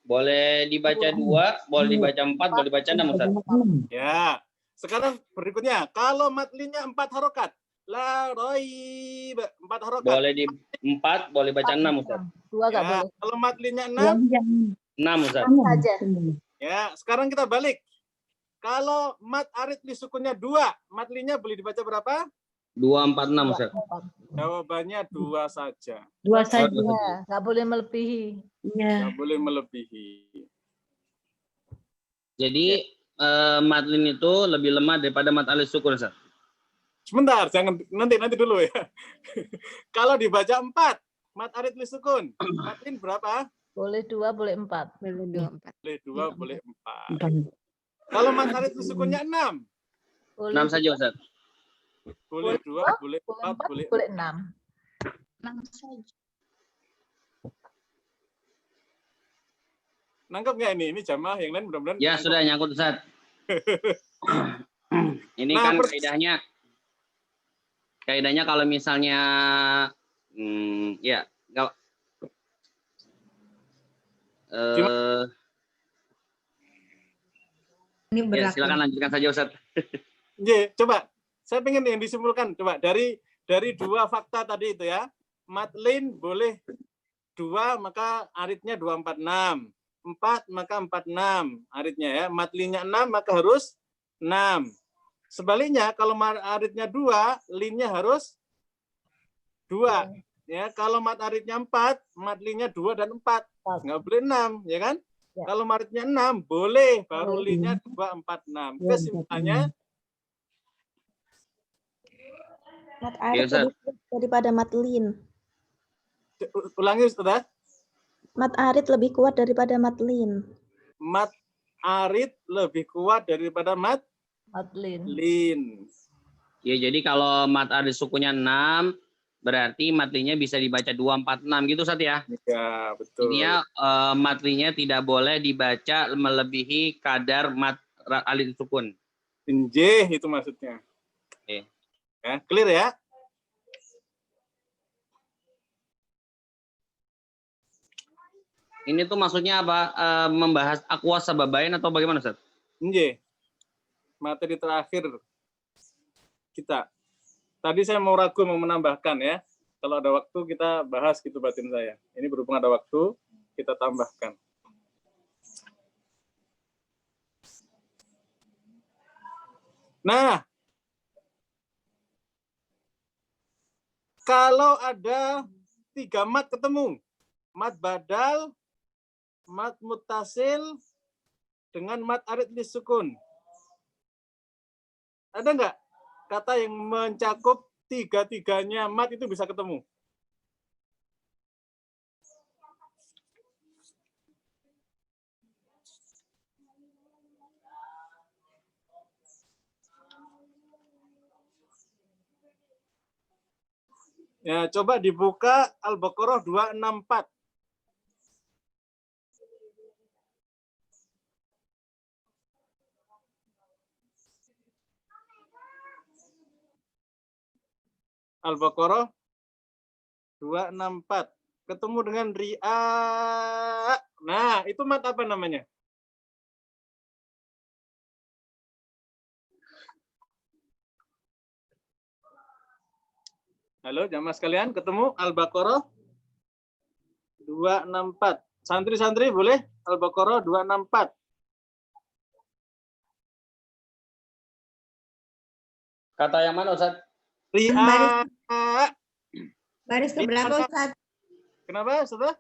Speaker 13: Boleh dibaca 2, boleh dibaca 4, boleh dibaca 6 Ustaz.
Speaker 7: Ya, Sekarang berikutnya, kalau matlinya 4 harokat. La roib, 4 harokat.
Speaker 13: Boleh di 4, boleh baca 6 Ustaz.
Speaker 17: 2 nggak
Speaker 7: Ya,
Speaker 17: boleh.
Speaker 7: kalau matlinya 6,
Speaker 13: 6 Ustaz.
Speaker 17: Saja.
Speaker 7: ya sekarang kita balik. Kalau mat arid li sukunnya 2, matlinya boleh dibaca berapa?
Speaker 13: 2, 4, 6 Ustaz.
Speaker 7: Jawabannya 2 saja.
Speaker 3: 2 saja.
Speaker 17: Ya, nggak boleh melebihi.
Speaker 3: Iya.
Speaker 7: Nggak boleh melebihi.
Speaker 13: Jadi matlin itu lebih lemah daripada mat alis sukun Ustaz.
Speaker 7: Sebentar, jangan nanti dulu ya. Kalau dibaca 4, mat arid li sukun, matlin berapa?
Speaker 17: Boleh 2, boleh 4.
Speaker 12: Boleh 2, 4.
Speaker 7: Boleh 2, boleh 4. Kalau mat arid li sukunnya 6,
Speaker 17: Boleh
Speaker 13: 6 saja Ustaz.
Speaker 7: boleh 2, boleh 4,
Speaker 17: 4,
Speaker 7: boleh
Speaker 17: boleh 6.
Speaker 2: 6 saja.
Speaker 7: Nangkep nggak ini? Ini jamaah yang lain mudah-mudahan.
Speaker 13: Ya,
Speaker 7: nangkep.
Speaker 13: sudah nyangkut Ustaz. Ini
Speaker 7: Nah,
Speaker 13: kan kaidahnya kalau misalnya ya kalau
Speaker 14: Ini
Speaker 13: ya,
Speaker 14: berlaku.
Speaker 13: silakan lanjutkan saja Ustaz.
Speaker 7: Ye, coba saya pengen yang disimpulkan coba dari 2 fakta tadi itu ya. Matlin boleh 2 maka aritnya 246. 4 maka 46 aritnya ya. Matlinnya 6 maka harus 6. Sebaliknya kalau aritnya 2, linnya harus 2. Ya, kalau mat aritnya 4, matlinnya 2 dan 4. Nggak boleh 6, ya kan?
Speaker 17: Ya.
Speaker 7: Kalau maritnya 6 boleh, baru linnya 2, 4, 6. Kesimpulannya
Speaker 18: Mat arid lebih kuat daripada matlin.
Speaker 7: ulangi Ustaz.
Speaker 18: Mat arid lebih kuat daripada matlin.
Speaker 7: Mat arid lebih kuat daripada
Speaker 17: Matlin.
Speaker 7: lin.
Speaker 13: Ya, jadi kalau mat alis sukunya 6, berarti matlinya bisa dibaca 2, 4, 6 gitu Ustaz ya.
Speaker 7: Ya, betul.
Speaker 13: Intinya matlinya tidak boleh dibaca melebihi kadar mat alis sukun.
Speaker 7: J itu maksudnya.
Speaker 13: Oke.
Speaker 7: Ya, clear ya?
Speaker 13: Ini tuh maksudnya apa? Membahas aqwas sababain atau bagaimana Ustaz?
Speaker 7: J. Materi terakhir kita. Tadi saya mau ragu mau menambahkan ya. Kalau ada waktu kita bahas gitu batin saya. Ini berhubung ada waktu, kita tambahkan. Nah, kalau ada 3 mat ketemu, mat badal, mat mutasil, dengan mat arid li sukun. Ada nggak kata yang mencakup 3-3-nya mat itu bisa ketemu? Ya, coba dibuka Al-Baqarah 264. Al-Baqarah 264. Ketemu dengan ria. Nah, itu mat apa namanya? Halo, jamaah sekalian, ketemu Al-Baqarah 264. Santri-santri boleh Al-Baqarah 264.
Speaker 13: Kata yang mana Ustaz?
Speaker 7: Ria.
Speaker 14: Baris keberapa Ustaz?
Speaker 7: Kenapa, Ustaz?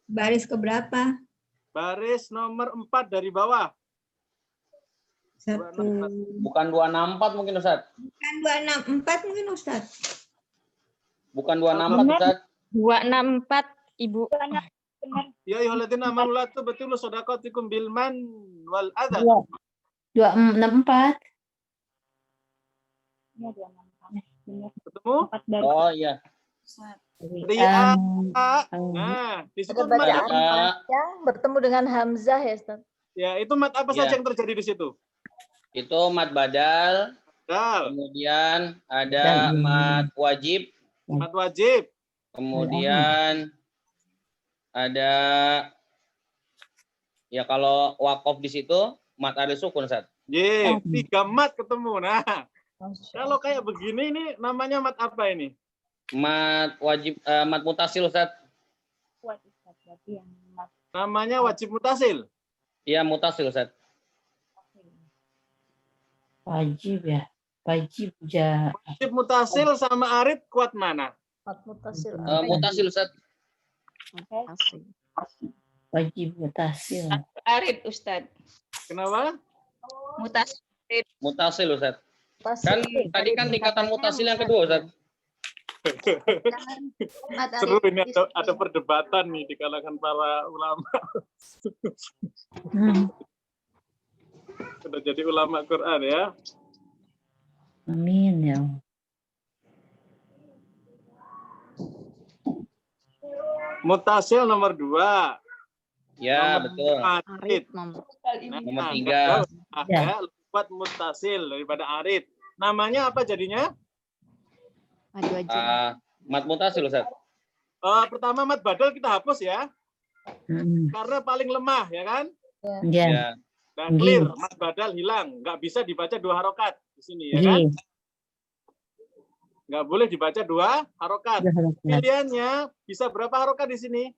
Speaker 14: Baris keberapa?
Speaker 7: Baris nomor 4 dari bawah.
Speaker 14: 1.
Speaker 13: Bukan 264 mungkin Ustaz.
Speaker 14: Bukan 264 mungkin Ustaz.
Speaker 13: Bukan 264 Ustaz.
Speaker 5: 264 Ibu.
Speaker 7: Ya ayyuhalladzina amanu la tubtilu shadaqatikum bil man wal adha.
Speaker 3: 264.
Speaker 7: Ketemu?
Speaker 13: Oh iya.
Speaker 7: Ria. Nah, disebut
Speaker 17: Ada bacaan
Speaker 7: mat.
Speaker 17: yang bertemu dengan hamzah ya Ustaz.
Speaker 7: Ya, itu mat apa
Speaker 13: Ya.
Speaker 7: saja yang terjadi di situ?
Speaker 13: Itu mat badal. Kemudian ada mat wajib.
Speaker 7: Mat wajib.
Speaker 13: Kemudian ada ya kalau wakof di situ mat ada sukun Ustaz.
Speaker 7: Ye, 3 mat ketemu. Nah, kalau kayak begini ini namanya mat apa ini?
Speaker 13: Mat wajib, mat mutasil Ustaz.
Speaker 7: Namanya wajib mutasil.
Speaker 13: Iya, mutasil Ustaz.
Speaker 3: Wajib ya. Wajib ja.
Speaker 7: Wajib mutasil sama arid kuat mana?
Speaker 17: Mutasil.
Speaker 13: Mutasil Ustaz.
Speaker 3: Wajib mutasil.
Speaker 5: Arid Ustaz.
Speaker 7: Kenapa?
Speaker 5: Mutasil.
Speaker 13: Mutasil Ustaz. Kan tadi kan tingkatan mutasil yang kedua Ustaz.
Speaker 7: Seru ini ada perdebatan nih di kalangan para ulama. Sudah jadi ulama Quran ya.
Speaker 3: Amin ya.
Speaker 7: Mutasil nomor 2.
Speaker 13: Ya,
Speaker 7: nomor
Speaker 13: betul.
Speaker 7: Arid.
Speaker 13: Nomor 3.
Speaker 7: Ya, lebih kuat mutasil daripada arid. Namanya apa jadinya?
Speaker 13: Mat mutasil Ustaz.
Speaker 7: Pertama mat badal kita hapus ya. Karena paling lemah ya kan?
Speaker 3: Ya.
Speaker 7: Dan clear, mat badal hilang, nggak bisa dibaca 2 harokat di sini ya kan? Nggak boleh dibaca 2 harokat. Pilihannya bisa berapa harokat di sini?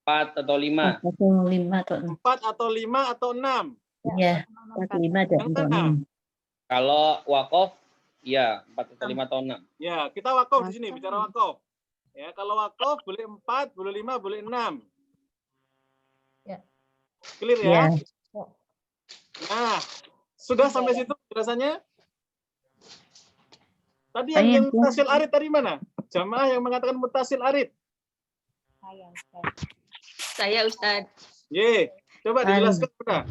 Speaker 13: 4 atau 5.
Speaker 7: 4 atau 5 atau 6.
Speaker 3: Iya, 4, 5 dan 6.
Speaker 13: Kalau wakof, ya 4 atau 5 atau 6.
Speaker 7: Ya, kita wakof di sini, bicara wakof. Ya, kalau wakof boleh 4, boleh 5, boleh 6.
Speaker 17: Ya.
Speaker 7: Clear ya? Nah, sudah sampai situ penjelasannya? Tadi yang mutasil arid tadi mana? Jamaah yang mengatakan mutasil arid.
Speaker 5: Saya Ustaz.
Speaker 7: Ye, coba dijelaskan sudah.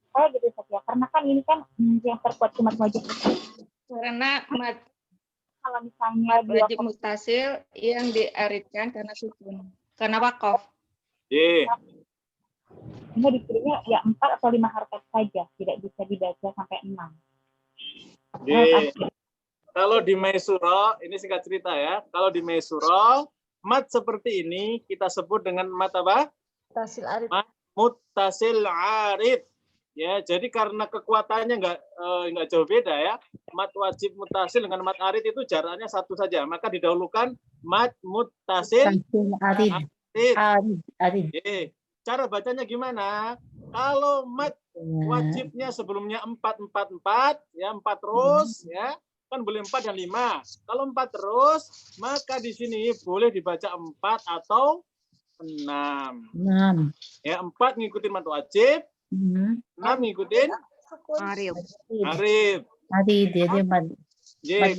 Speaker 11: Kalau gitu ya, karena kan ini kan yang terkuat cuma wajib.
Speaker 5: Karena mat
Speaker 11: Kalau misalnya
Speaker 5: wajib mutasil yang diaridkan karena sukun. Karena wakof.
Speaker 7: Ye.
Speaker 11: Ini dipilihnya ya 4 atau 5 harokat saja, tidak bisa dibaca sampai 6.
Speaker 7: Ye. Kalau di Maisuro, ini singkat cerita ya. Kalau di Maisuro, mat seperti ini kita sebut dengan mat apa?
Speaker 17: Mutasil arid.
Speaker 7: Mat mutasil arid. Ya, jadi karena kekuatannya nggak jauh beda ya. Mat wajib mutasil dengan mat arid itu jaraknya 1 saja. Maka didahulukan mat mutasil
Speaker 3: arid.
Speaker 7: Arid. Cara bacanya gimana? Kalau mat wajibnya sebelumnya 4, 4, 4, ya 4 terus, ya kan boleh 4 dan 5. Kalau 4 terus, maka di sini boleh dibaca 4 atau 6. Ya 4 ngikutin mat wajib, 6 ngikutin
Speaker 12: Arif.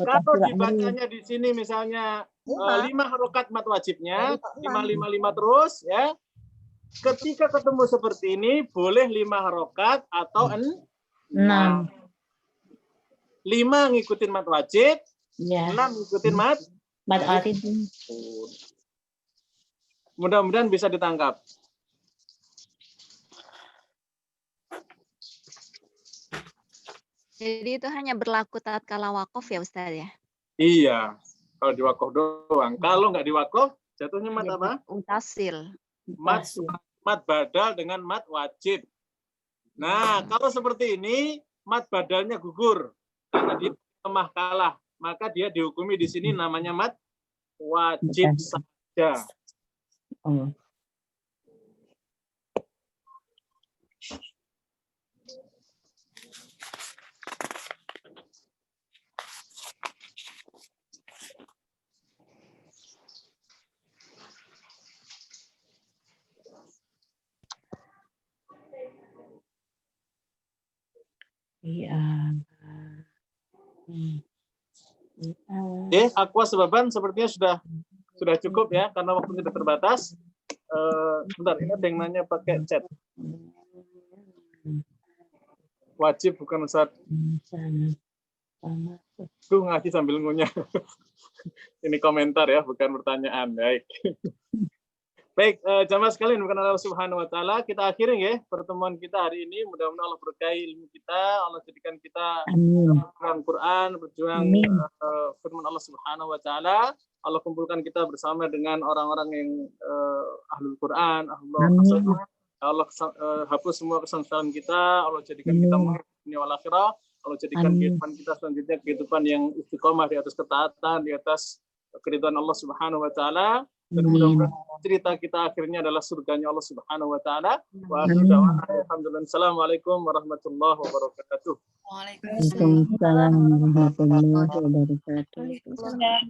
Speaker 7: Kalau dibacanya di sini misalnya 5 harokat mat wajibnya, 5, 5, 5 terus, ya. Ketika ketemu seperti ini, boleh 5 harokat atau 6. 5 ngikutin mat wajib, 6 ngikutin mat
Speaker 3: arid.
Speaker 7: Mudah-mudahan bisa ditangkap.
Speaker 12: Jadi itu hanya berlaku tatkala wakof ya Ustaz ya?
Speaker 7: Iya, kalau di wakof doang. Kalau nggak di wakof, jatuhnya mat apa?
Speaker 12: Mutasil.
Speaker 7: Mat badal dengan mat wajib. Nah, kalau seperti ini, mat badalnya gugur. Karena dia lemah kalah. Maka dia dihukumi di sini namanya mat wajib saja. Aqua sebaban sepertinya sudah cukup ya, karena waktu kita terbatas. Bentar, ini ada yang nanya pakai chat. Wajib bukan Ustaz. Tuh ngaji sambil ngunyah. Ini komentar ya, bukan pertanyaan. Baik. Baik, jamaah sekalian, bukan Allah Subhanahu wa taala, kita akhiri ya pertemuan kita hari ini. Mudah-mudahan Allah berkahi ilmu kita, Allah jadikan kita berjuang Quran, berjuang firman Allah Subhanahu wa taala. Allah kumpulkan kita bersama dengan orang-orang yang ahlul Quran, Allah hapus semua kesalahan kita, Allah jadikan kita dunia wal akhirah, Allah jadikan kehidupan kita selanjutnya kehidupan yang istiqomah di atas ketaatan, di atas keridhaan Allah Subhanahu wa taala. Dan mudah-mudahan cerita kita akhirnya adalah surganya Allah Subhanahu wa taala. Wa akhiru da'wana alhamdulillah. Assalamualaikum warahmatullahi wabarakatuh.
Speaker 3: Waalaikumsalam warahmatullahi wabarakatuh.
Speaker 11: Waalaikumsalam.